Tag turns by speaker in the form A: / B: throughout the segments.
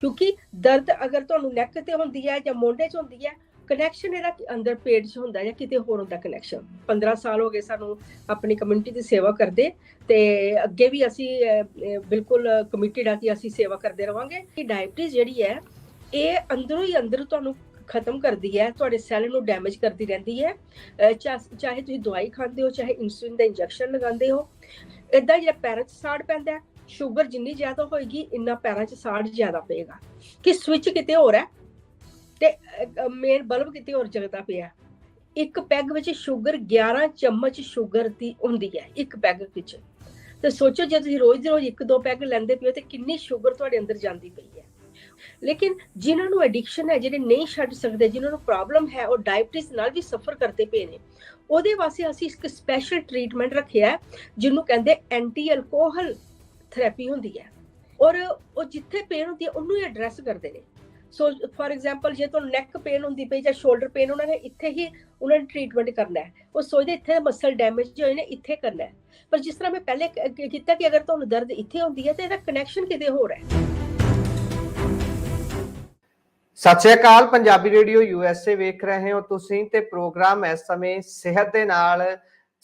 A: क्योंकि दर्द अगर तुहानू नैक ते हुंदी है जां मोढे च हुंदी है, कनैक्शन इहदा अंदर पेट च हुंदा जां किते होर हुंदा कनैक्शन। 15 साल हो गए सानू अपनी कम्युनिटी दी सेवा करदे ते अग्गे भी असी बिल्कुल कमिटेड आ कि असी सेवा करदे रवांगे। डायबिटीज जेह्ड़ी है एह् अंदरों ही अंदर तुहानू खत्म करदी है, तुहाडे सैल नू डैमेज करदी रैंह्दी है। चाहे तुसीं दवाई खांदे हो, चाहे इंसुलिन दा इंजैक्शन लगांदे हो, इदां जेह्ड़ा पैरां च साड़ पैंदा है, शुगर जिन्नी ज्यादा होएगी इन्ना पैरां च साड़ ज्यादा पेगा कि स्विच किते होर है ते मेन बल्ब किते होर जगदा पिया। इक पैग विच शुगर 11 चम्मच शुगर दी हुंदी है इक पैग विच। ते सोचो जे तुसीं रोज दे रोज 1-2 पैग लैंदे पिओ ते किन्नी शुगर तुहाडे अंदर जांदी पई है। लेकिन जिन्हां नू एडिक्शन है, जेह्ड़े नहीं छड्ड सकदे, जिन्हां नू प्रॉब्लम है, ओह् डायबिटीज नाल भी सफर करदे पे ने, ओह्दे वास्ते असीं इक स्पैशल ट्रीटमेंट रखेआ है जिन्नू कहंदे एंटी अल्कोहल थेरेपी हुंदी है और ओह् जित्थे पेन हुंदी है उन्नू ही एड्रैस करदे ने। सो फॉर एग्जाम्पल जे तुहानू नैक पेन हुंदी पई जां शोल्डर पेन, उन्हां ने इत्थे ही उन्हां ने ट्रीटमेंट करना है। ओह् सोचदे इत्थे मसल डैमेज होए ने इत्थे करना है, पर जिस तरह मैं पैह्ले कीता कि अगर तुहानू दर्द इत्थे हुंदी है ते इहदा कनैक्शन किते होर है।
B: सत श्री अकाल, पंजाबी रेडियो यूएसए वेख रहे हो तुसीं ते प्रोग्राम इस समय सेहत दे नाल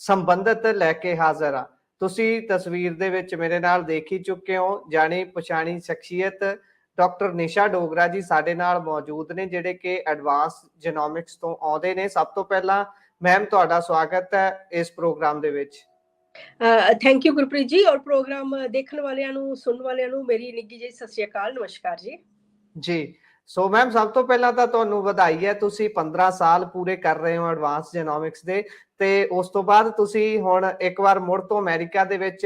B: संबंधित लैके हाजिर आ। तुसीं तस्वीर दे विच मेरे नाल देख ही चुके हो, जानी पछाणी शख्सियत डॉक्टर निशा डोगरा जी साडे नाल मौजूद ने, जिहड़े कि एडवांस जेनोमिक्स तो आउंदे ने। सब तो पहला मैम तुहाडा स्वागत है इस प्रोग्राम दे विच।
A: थैंक यू गुरप्रीत जी, और प्रोग्राम देखण वालियां नू सुणन वालियां नू मेरी निੱਘੀ ਜਿਹੀ सत श्री अकाल, नमस्कार जी।
B: जी, सो मैम सब तो पहला तो तुहानू वधाई है, तुसी 15 साल पूरे कर रहे हो एडवांस जेनोमिक्स दे ते उस तो बाद तुसी हुण एक बार मुड़ तो अमेरिका दे विच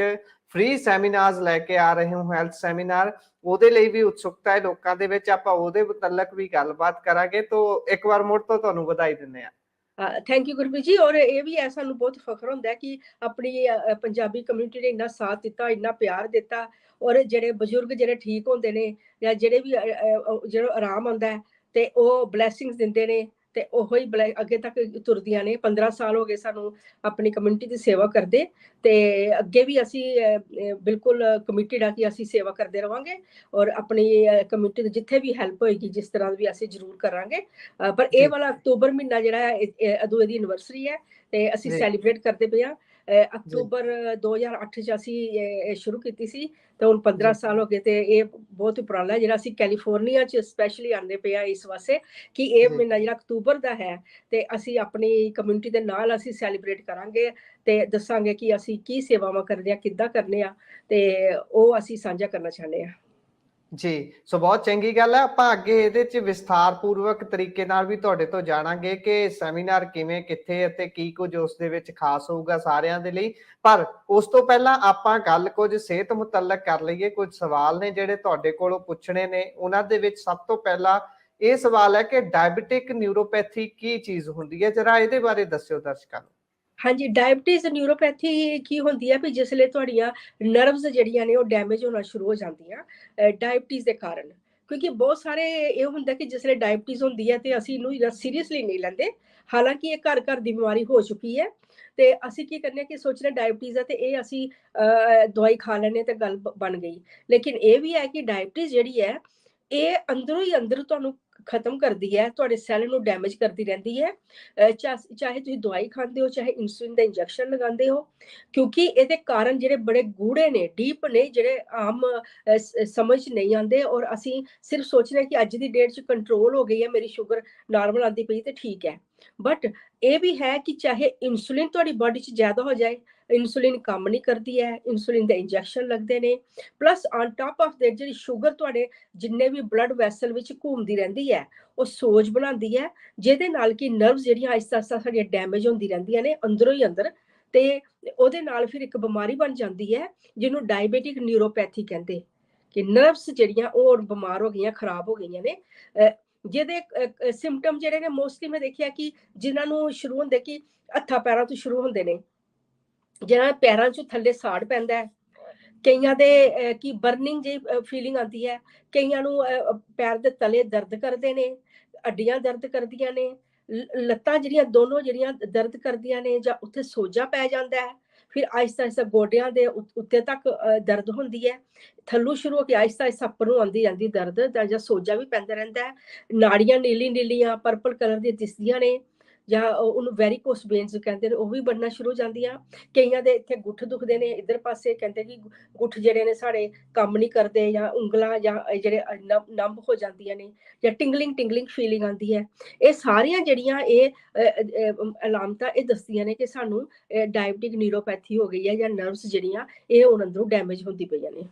B: फ्री सैमीनार्स लैके आ रहे हो, हैल्थ सैमीनार। ओहदे लई भी उत्सुकता है लोकां दे विच, आपां ओहदे मुतलक भी गलबात करांगे। तो एक बार मुड़ तो तुहानू वधाई दिंदे आ।
A: थैंक यू गुरप्रीत जी, और ये भी है सानू बहुत फखर हुंदा है कि अपनी पंजाबी कम्युनिटी ने इन्ना साथ दित्ता, इन्ना प्यार दित्ता, और जेह्ड़े बजुर्ग जेह्ड़े ठीक होंदे ने जां जेह्ड़े भी जेह्ड़ा आराम आंदा है ते ओह् ब्लैसिंग्स दिंदे ने ते ओहो ही अग्गे तक तुरदियां ने। 15 साल हो गए सानू अपनी कम्युनिटी दी सेवा करदे ते अग्गे भी असी बिल्कुल कमिटेड आ कि असी सेवा करदे रवांगे और अपनी कम्युनिटी दी जित्थे भी हेल्प होएगी जिस तरह दी भी असी जरूर करांगे। पर
B: जी
A: एह् वाला अक्तूबर म्हीना जेह्ड़ा है अदूं एह्दी एनिवर्सरी है ते असी
B: जी
A: सैलीब्रेट करदे पे आं।
B: जी
A: अक्तूबर 2008 च असी शुरू कीती सी ते हुण 15
B: जी
A: साल हो गए ते एह् बहुत उपराला है जेह्ड़ा असी कैलिफोर्निया च स्पैशली आंदे पे आं इस वास्ते कि एह्
B: जी
A: म्हीना जेह्ड़ा अक्तूबर दा है ते असी अपनी कम्युनिटी दे नाल असी सैलीब्रेट करांगे ते दस्सांगे कि असी की सेवावां करदे आं, किद्दां करने आं, ते ओह् असी सांझा करना चाह्ने आं।
B: जी, सो बहुत चंगी गल है। आपां अगे इहदे च विस्तारपूर्वक तरीके नाल भी तुहाडे तो जाणांगे कि सैमीनार किवें कित्थे अते की कुਝ उस दे विच खास होਊਗਾ ਸਾਰਿਆਂ ਦੇ ਲਈ। ਪਰ ਉਸ ਤੋਂ ਪਹਿਲਾਂ ਆਪਾਂ ਗੱਲ ਕੁਝ ਸਿਹਤ ਮੁਤਲਕ ਕਰ ਲਈਏ। ਕੁਝ ਸਵਾਲ ਨੇ ਜਿਹੜੇ ਤੁਹਾਡੇ ਕੋਲੋਂ ਪੁੱਛਣੇ ਨੇ। ਉਹਨਾਂ ਦੇ ਵਿੱਚ ਸਭ ਤੋਂ ਪਹਿਲਾ ਇਹ ਸਵਾਲ ਹੈ ਕਿ ਡਾਇਬੀਟਿਕ ਨਿਊਰੋਪੈਥੀ ਕੀ ਚੀਜ਼ ਹੁੰਦੀ ਹੈ? ਜਰਾ ਇਹਦੇ ਬਾਰੇ ਦੱਸਿਓ ਦਰਸ਼ਕਾਂ ਨੂੰ।
A: हाँ जी, डायबिटीज़ न्यूरोपैथी की होंदी है भी जिसले तुहाड़ियां नर्व्स जेह्ड़ियां ने ओह् डैमेज होना शुरू हो जांदियां डायबिटीज़ दे कारण। क्योंकि बहुत सारे एह् हुंदा कि जिसले डायबिटीज़ होंदी है ते असीं इनू इन्ना सीरियसली नेईं लैंदे। हालांकि एह् घर-घर दी बमारी हो चुकी है ते असीं की करने कि सोचने डायबिटीज़ है ते एह् असीं दवाई खा लैन्ने ते गल्ल बन गई। लेकिन एह् भी है कि डायबिटीज़ जेह्ड़ी है एह् अंदरों ही अंदर तुहानू खत्म करदी है, तुहाडे सैल नू डैमेज करदी रैंह्दी है। चाहे तुसीं दवाई खांदे हो, चाहे इंसुलिन दा इंजैक्शन लगांदे हो, क्योंकि एह्दे कारण जेह्ड़े बड़े गूढ़े ने, डीप ने, जेह्ड़े आम समझ च नेईं आंदे, और असीं सिर्फ सोचने कि अज्ज दी डेट च कंट्रोल हो गई है, मेरी शुगर नॉर्मल आंदी पई ते ठीक है। बट एह् भी है कि चाहे इंसुलिन तुहाडी बॉडी च ज्यादा हो जाए, इंसुलिन कम्म नहीं करदी है, इंसुलिन दे इंजैक्शन लगदे ने, plus on top of that जेह्ड़ी शुगर तुहाडे जिन्ने भी ब्लड वैसल विच घूमदी रैंह्दी है, ओह् सोज बनांदी है, जेह्दे नाल कि नर्व्स जेह्ड़ियां आहिस्ता-आहिस्ता साढ़ियां डैमेज होंदी रैंह्दियां ने अंदरों ही अंदर, ते ओह्दे नाल फिर इक बमारी बन जांदी है जिन्नू डायबिटिक न्यूरोपैथी कहंदे कि नर्व्स जेह्ड़ियां होर बमार हो गेइयां, खराब हो गेइयां ने। जेह्दे सिम्पटम जेह्ड़े ने मोस्टली मैं देखिआ कि जिन्हां नू शुरू होंदे कि हत्थां पैरां तो शुरू होंदे ने, जिन्हां दे पैरां चों थल्ले साड़ पैंदा है, कईयां दे कि बर्निंग जेही फीलिंग आंदी है, कईयां नू पैर दे तले दर्द करदे ने, हड्डियां दर्द करदियां ने, लत्तां जेह्ड़ियां दोनों जेह्ड़ियां दर्द करदियां ने, जां उत्थे सोजा पै जांदा है। ਫਿਰ ਆਹਿਸਤਾ ਆਹਿਸਤਾ ਗੋਡਿਆਂ ਦੇ ਉੱਤੇ ਤੱਕ ਦਰਦ ਹੁੰਦੀ ਹੈ, ਥੱਲੋਂ ਸ਼ੁਰੂ ਹੋ ਕੇ ਆਹਿਸਤਾ ਆਹਿਸਤਾ ਉੱਪਰ ਨੂੰ ਆਉਂਦੀ ਜਾਂਦੀ ਦਰਦ, ਜਾਂ ਸੋਜਾ ਵੀ ਪੈਂਦਾ ਰਹਿੰਦਾ ਹੈ, ਨਾੜੀਆਂ ਨੀਲੀ ਨੀਲੀਆਂ ਪਰਪਲ ਕਲਰ ਦੀਆਂ ਦਿਸਦੀਆਂ ਨੇ, ਜਾਂ ਉਹਨੂੰ ਵੈਰੀਕੋਸ ਵੇਨਸ ਕਹਿੰਦੇ ਨੇ, ਉਹ ਵੀ ਬਣਨਾ ਸ਼ੁਰੂ ਹੋ ਜਾਂਦੀਆਂ। ਕਈਆਂ ਦੇ ਇੱਥੇ ਗੁੱਠ ਦੁਖਦੇ ਨੇ ਇੱਧਰ ਪਾਸੇ, ਕਹਿੰਦੇ ਕਿ ਗੁੱਠ ਜਿਹੜੇ ਨੇ ਸਾਡੇ ਕੰਮ ਨਹੀਂ ਕਰਦੇ, ਜਾਂ ਉਂਗਲਾਂ ਜਾਂ ਜਿਹੜੇ ਨੰਬ ਹੋ ਜਾਂਦੀਆਂ ਨੇ, ਜਾਂ ਟਿੰਗਲਿੰਗ ਫੀਲਿੰਗ ਆਉਂਦੀ ਹੈ। ਇਹ ਸਾਰੀਆਂ ਜਿਹੜੀਆਂ ਇਹ ਅਲਾਮਤਾਂ ਇਹ ਦੱਸਦੀਆਂ ਨੇ ਕਿ ਸਾਨੂੰ ਡਾਇਬਟਿਕ ਨਿਊਰੋਪੈਥੀ ਹੋ ਗਈ ਹੈ, ਜਾਂ ਨਰਵਸ ਜਿਹੜੀਆਂ ਇਹ ਹੁਣ ਅੰਦਰੋਂ ਡੈਮੇਜ ਹੁੰਦੀ ਪਈਆਂ ਨੇ।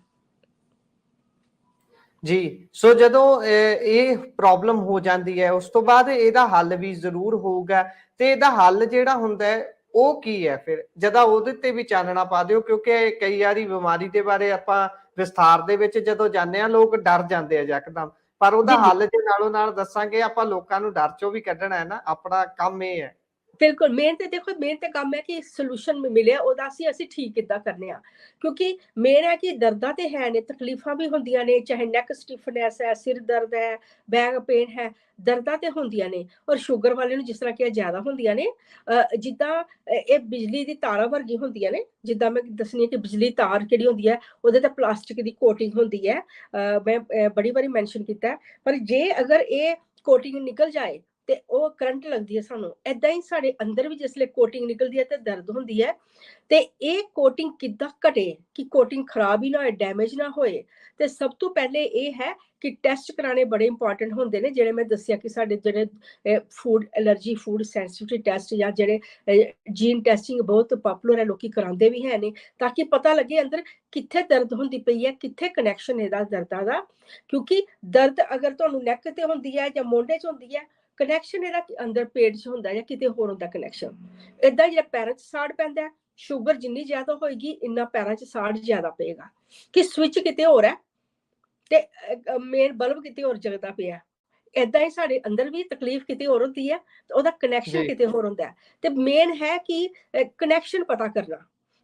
B: ਜੀ, ਸੋ ਜਦੋਂ ਇਹ ਪ੍ਰੋਬਲਮ ਹੋ ਜਾਂਦੀ ਹੈ ਉਸ ਤੋਂ ਬਾਅਦ ਇਹਦਾ ਹੱਲ ਵੀ ਜ਼ਰੂਰ ਹੋਊਗਾ, ਤੇ ਇਹਦਾ ਹੱਲ ਜਿਹੜਾ ਹੁੰਦਾ ਹੈ ਉਹ ਕੀ ਹੈ ਫਿਰ, ਜਦਾ ਉਹਦੇ ਤੇ ਵੀ ਚਾਨਣਾ ਪਾ ਦਿਓ, ਕਿਉਂਕਿ ਕਈ ਵਾਰੀ ਬਿਮਾਰੀ ਦੇ ਬਾਰੇ ਆਪਾਂ ਵਿਸਥਾਰ ਦੇ ਵਿੱਚ ਜਦੋਂ ਜਾਂਦੇ ਆ ਲੋਕ ਡਰ ਜਾਂਦੇ ਆ ਯਕਦਮ, ਪਰ ਉਹਦਾ ਹੱਲ ਜੇ ਨਾਲੋਂ ਨਾਲ ਦੱਸਾਂਗੇ ਆਪਾਂ ਲੋਕਾਂ ਨੂੰ ਡਰ ਚੋਂ ਵੀ ਕੱਢਣਾ ਹੈ ਨਾ, ਆਪਣਾ ਕੰਮ ਇਹ ਹੈ।
A: ਬਿਲਕੁਲ, ਮੇਨ ਤੇ ਦੇਖੋ ਮੇਨ ਤੇ ਕੰਮ ਹੈ ਕਿ ਸੋਲੂਸ਼ਨ ਮਿਲਿਆ ਉਹਦਾ ਅਸੀਂ ਠੀਕ ਕਿੱਦਾਂ ਕਰਨੇ ਆ, ਕਿਉਂਕਿ ਮੇਨ ਹੈ ਕਿ ਦਰਦਾਂ ਤੇ ਹੈ ਨੇ, ਤਕਲੀਫਾਂ ਵੀ ਹੁੰਦੀਆਂ ਨੇ, ਚਾਹੇ ਨੈਕ ਸਟਿਫਨੈਸ ਹੈ, ਸਿਰ ਦਰਦ ਹੈ, ਬੈਕ ਪੇਨ ਹੈ, ਦਰਦਾਂ ਤੇ ਹੁੰਦੀਆਂ ਨੇ। ਔਰ ਸ਼ੂਗਰ ਵਾਲੇ ਨੂੰ ਜਿਸ ਤਰ੍ਹਾਂ ਕਿ ਜ਼ਿਆਦਾ ਹੁੰਦੀਆਂ ਨੇ, ਜਿੱਦਾਂ ਇਹ ਬਿਜਲੀ ਦੀ ਤਾਰਾਂ ਵਰਗੀ ਹੁੰਦੀਆਂ ਨੇ, ਜਿੱਦਾਂ ਮੈਂ ਦੱਸਣੀ ਕਿ ਬਿਜਲੀ ਤਾਰ ਜਿਹੜੀ ਹੁੰਦੀ ਹੈ ਉਹਦੇ ਤੇ ਪਲਾਸਟਿਕ ਦੀ ਕੋਟਿੰਗ ਹੁੰਦੀ ਹੈ, ਮੈਂ ਬੜੀ ਵਾਰੀ ਮੈਂਸ਼ਨ ਕੀਤਾ, ਪਰ ਜੇ ਅਗਰ ਇਹ ਕੋਟਿੰਗ ਨਿਕਲ ਜਾਏ ਤੇ ਉਹ ਕਰੰਟ ਲੱਗਦੀ ਹੈ ਸਾਨੂੰ। ਏਦਾਂ ਹੀ ਸਾਡੇ ਅੰਦਰ ਵੀ ਜਿਸਲੇ ਕੋਟਿੰਗ ਨਿਕਲਦੀ ਹੈ ਤੇ ਦਰਦ ਹੁੰਦੀ ਹੈ, ਤੇ ਇਹ ਕੋਟਿੰਗ ਕਿੱਦਾਂ ਘਟੇ ਕਿ ਕੋਟਿੰਗ ਖਰਾਬ ਹੀ ਨਾ ਹੋਏ, ਡੈਮੇਜ ਨਾ ਹੋਏ। ਤੇ ਸਭ ਤੋਂ ਪਹਿਲੇ ਇਹ ਹੈ ਕਿ ਟੈਸਟ ਕਰਾਣੇ ਬੜੇ ਇੰਪੋਰਟੈਂਟ ਹੁੰਦੇ ਨੇ, ਜਿਹੜੇ ਮੈਂ ਦੱਸਿਆ ਕਿ ਸਾਡੇ ਜਿਹੜੇ food allergy, food sensitivity test, ਜਾਂ ਜਿਹੜੇ ਜੀਨ ਟੈਸਟਿੰਗ ਬਹੁਤ ਪਪੂਲਰ ਹੈ, ਲੋਕੀ ਕਰਾਉਂਦੇ ਵੀ ਹੈ ਨੇ, ਤਾਂ ਕਿ ਪਤਾ ਲੱਗੇ ਅੰਦਰ ਕਿੱਥੇ ਦਰਦ ਹੁੰਦੀ ਪਈ ਹੈ, ਕਿੱਥੇ ਕਨੈਕਸ਼ਨ ਇਹਦਾ ਦਰਦਾਂ ਦਾ। ਕਿਉਂਕਿ ਦਰਦ ਅਗਰ ਤੁਹਾਨੂੰ ਨੈਕ ਤੇ ਹੁੰਦੀ ਹੈ ਜਾਂ ਮੋਢੇ 'ਚ ਹੁੰਦੀ ਹੈ, ਕਨੈਕਸ਼ਨ ਇਹਦਾ ਅੰਦਰ ਪੇਟ 'ਚ ਹੁੰਦਾ ਜਾਂ ਕਿਤੇ ਹੋਰ ਹੁੰਦਾ ਕਨੈਕਸ਼ਨ। ਏਦਾਂ ਜਿਹੜਾ ਪੈਰਾਂ 'ਚ ਸਾੜ ਪੈਂਦਾ, ਸ਼ੂਗਰ ਜਿੰਨੀ ਜ਼ਿਆਦਾ ਹੋਏਗੀ ਇੰਨਾ ਪੈਰਾਂ 'ਚ ਸਾੜ ਜ਼ਿਆਦਾ ਪਏਗਾ, ਕਿ ਸਵਿਚ ਕਿਤੇ ਹੋਰ ਹੈ ਤੇ ਮੇਨ ਬਲਬ ਕਿਤੇ ਹੋਰ ਜਗਦਾ ਪਿਆ। ਏਦਾਂ ਹੀ ਸਾਡੇ ਅੰਦਰ ਵੀ ਤਕਲੀਫ ਕਿਤੇ ਹੋਰ ਹੁੰਦੀ ਹੈ ਤੇ ਉਹਦਾ ਕਨੈਕਸ਼ਨ ਕਿਤੇ ਹੋਰ ਹੁੰਦਾ ਹੈ। ਤੇ ਮੇਨ ਹੈ ਕਿ ਕਨੈਕਸ਼ਨ ਪਤਾ ਕਰਨਾ।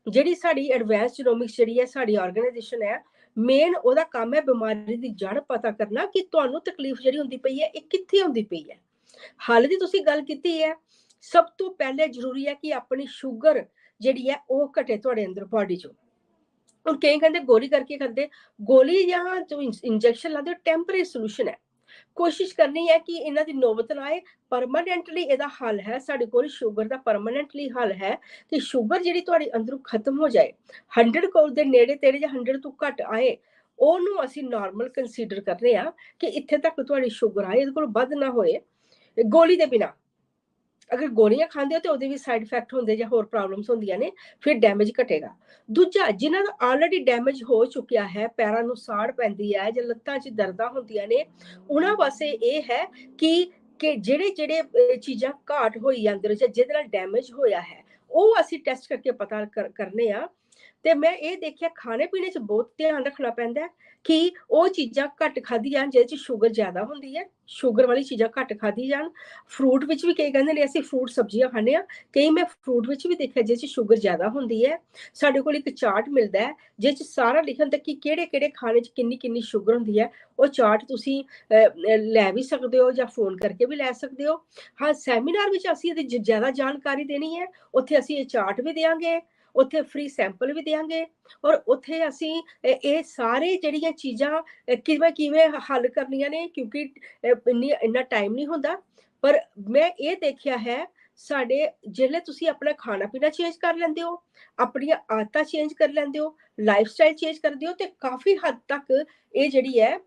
A: ਜਿਹੜੀ ਸਾਡੀ ਐਡਵਾਂਸ ਜੀਨੋਮਿਕਸ ਜਿਹੜੀ ਹੈ ਸਾਡੀ ਆਰਗੇਨਾਈਜੇਸ਼ਨ ਹੈ, ਮੇਨ ਉਹਦਾ ਕੰਮ ਹੈ ਬਿਮਾਰੀ ਦੀ ਜੜ ਪਤਾ ਕਰਨਾ ਕਿ ਤੁਹਾਨੂੰ ਤਕਲੀਫ ਜਿਹੜੀ ਹੁੰਦੀ ਪਈ ਹੈ ਇਹ ਕਿੱਥੇ ਹੁੰਦੀ ਪਈ ਹੈ। ਹੱਲ ਦੀ ਤੁਸੀਂ ਗੱਲ ਕੀਤੀ ਹੈ, ਸਭ ਤੋਂ ਪਹਿਲੇ ਜ਼ਰੂਰੀ ਹੈ ਕਿ ਆਪਣੀ ਸ਼ੂਗਰ ਜਿਹੜੀ ਹੈ ਉਹ ਘਟੇ ਤੁਹਾਡੇ ਅੰਦਰ ਬਾਡੀ 'ਚੋਂ। ਹੁਣ ਕਈ ਕਹਿੰਦੇ ਗੋਲੀ ਕਰਕੇ ਖਾਂਦੇ, ਗੋਲੀ ਜਾਂ ਜੋ ਇੰਜੈਕਸ਼ਨ ਲਾਦੇ ਟੈਂਪਰੇਰੀ ਸੋਲੂਸ਼ਨ ਹੈ। ਕੋਸ਼ਿਸ਼ ਕਰਨੀ ਹੈ ਕਿ ਇਹਨਾਂ ਦੀ ਨੌਬਤ ਨਾ ਆਏ, ਪਰਮਾਨੈਂਟਲੀ ਇਹਦਾ ਹੱਲ ਹੈ ਸਾਡੇ ਕੋਲ। ਸ਼ੂਗਰ ਦਾ ਪਰਮਾਨੈਂਟਲੀ ਹੱਲ ਹੈ ਕਿ ਸ਼ੂਗਰ ਜਿਹੜੀ ਤੁਹਾਡੀ ਅੰਦਰੋਂ ਖਤਮ ਹੋ ਜਾਏ, 100 ਕੋਲ ਦੇ ਨੇੜੇ ਤੇੜੇ ਜਾਂ 100 ਤੋਂ ਘੱਟ ਆਏ, ਉਹਨੂੰ ਅਸੀਂ ਨਾਰਮਲ ਕੰਸੀਡਰ ਕਰਨੇ ਆ ਕਿ ਇੱਥੇ ਤੱਕ ਤੁਹਾਡੀ ਸ਼ੂਗਰ ਆਏ, ਇਹਦੇ ਕੋਲ ਵੱਧ ਨਾ ਹੋਏ ਗੋਲੀ ਦੇ ਬਿਨਾ। ਅਗਰ ਗੋਲੀਆਂ ਖਾਂਦੇ ਹੋ ਤੇ ਉਹਦੇ ਵੀ ਸਾਈਡ ਇਫੈਕਟ ਹੁੰਦੇ ਜਾਂ ਹੋਰ ਪ੍ਰੋਬਲਮਸ ਹੁੰਦੀਆਂ ਨੇ, ਫਿਰ ਡੈਮੇਜ ਘਟੇਗਾ। ਦੂਜਾ, ਜਿਨ੍ਹਾਂ ਦਾ ਆਲਰੇਡੀ ਡੈਮੇਜ ਹੋ ਚੁੱਕਿਆ ਹੈ, ਪੈਰਾਂ ਨੂੰ ਸਾੜ ਪੈਂਦੀ ਹੈ ਜਾਂ ਲੱਤਾਂ 'ਚ ਦਰਦਾਂ ਹੁੰਦੀਆਂ ਨੇ, ਉਹਨਾਂ ਵਾਸਤੇ ਇਹ ਹੈ ਕਿ ਜਿਹੜੇ ਚੀਜ਼ਾਂ ਘਾਟ ਹੋਈ ਅੰਦਰ ਜਾਂ ਜਿਹਦੇ ਨਾਲ ਡੈਮੇਜ ਹੋਇਆ ਹੈ, ਉਹ ਅਸੀਂ ਟੈਸਟ ਕਰਕੇ ਪਤਾ ਕਰਨੇ ਆ। ਤੇ ਮੈਂ ਇਹ ਦੇਖਿਆ ਖਾਣੇ ਪੀਣੇ 'ਚ ਬਹੁਤ ਧਿਆਨ ਰੱਖਣਾ ਪੈਂਦਾ ਕਿ ਉਹ ਚੀਜ਼ਾਂ ਘੱਟ ਖਾਧੀ ਜਾਣ ਜਿਹਦੇ 'ਚ ਸ਼ੂਗਰ ਜ਼ਿਆਦਾ ਹੁੰਦੀ ਹੈ, ਸ਼ੂਗਰ ਵਾਲੀ ਚੀਜ਼ਾਂ ਘੱਟ ਖਾਧੀ ਜਾਣ। ਫਰੂਟ ਵਿੱਚ ਵੀ ਕਈ ਕਹਿੰਦੇ ਨੇ ਅਸੀਂ ਫਰੂਟ ਸਬਜ਼ੀਆਂ ਖਾਂਦੇ ਆ, ਕਈ ਮੈਂ ਫਰੂਟ ਵਿੱਚ ਵੀ ਦੇਖਿਆ ਜਿਹਦੇ 'ਚ ਸ਼ੂਗਰ ਜ਼ਿਆਦਾ ਹੁੰਦੀ ਹੈ। ਸਾਡੇ ਕੋਲ ਇੱਕ ਚਾਰਟ ਮਿਲਦਾ ਹੈ ਜਿਹਦੇ 'ਚ ਸਾਰਾ ਲਿਖਣ ਤੱਕ ਕਿ ਕਿਹੜੇ ਕਿਹੜੇ ਖਾਣੇ 'ਚ ਕਿੰਨੀ ਕਿੰਨੀ ਸ਼ੂਗਰ ਹੁੰਦੀ ਹੈ। ਉਹ ਚਾਰਟ ਤੁਸੀਂ ਲੈ ਵੀ ਸਕਦੇ ਹੋ ਜਾਂ ਫੋਨ ਕਰਕੇ ਵੀ ਲੈ ਸਕਦੇ ਹੋ। ਹਾਂ, ਸੈਮੀਨਾਰ ਵਿੱਚ ਅਸੀਂ ਇਹਦੀ ਜ਼ਿਆਦਾ ਜਾਣਕਾਰੀ ਦੇਣੀ ਹੈ, ਉੱਥੇ ਅਸੀਂ ਇਹ ਚਾਰਟ ਵੀ ਦੇਵਾਂਗੇ, ਉੱਥੇ ਫ੍ਰੀ ਸੈਂਪਲ ਵੀ ਦੇਵਾਂਗੇ, ਔਰ ਉੱਥੇ ਅਸੀਂ ਇਹ ਸਾਰੇ ਜਿਹੜੀਆਂ ਚੀਜ਼ਾਂ ਕਿਵੇਂ ਹੱਲ ਕਰਨੀਆਂ ਨੇ, ਕਿਉਂਕਿ ਇੰਨਾ ਟਾਈਮ ਨਹੀਂ ਹੁੰਦਾ। ਪਰ ਮੈਂ ਇਹ ਦੇਖਿਆ ਹੈ ਸਾਡੇ ਜਿਹੜੇ ਤੁਸੀਂ ਆਪਣਾ ਖਾਣਾ ਪੀਣਾ ਚੇਂਜ ਕਰ ਲੈਂਦੇ ਹੋ, ਆਪਣੀਆਂ ਆਦਤਾਂ ਚੇਂਜ ਕਰ ਲੈਂਦੇ ਹੋ, ਲਾਈਫ ਸਟਾਈਲ ਚੇਂਜ ਕਰਦੇ ਹੋ, ਤੇ ਕਾਫੀ ਹੱਦ ਤੱਕ ਇਹ ਜਿਹੜੀ ਹੈ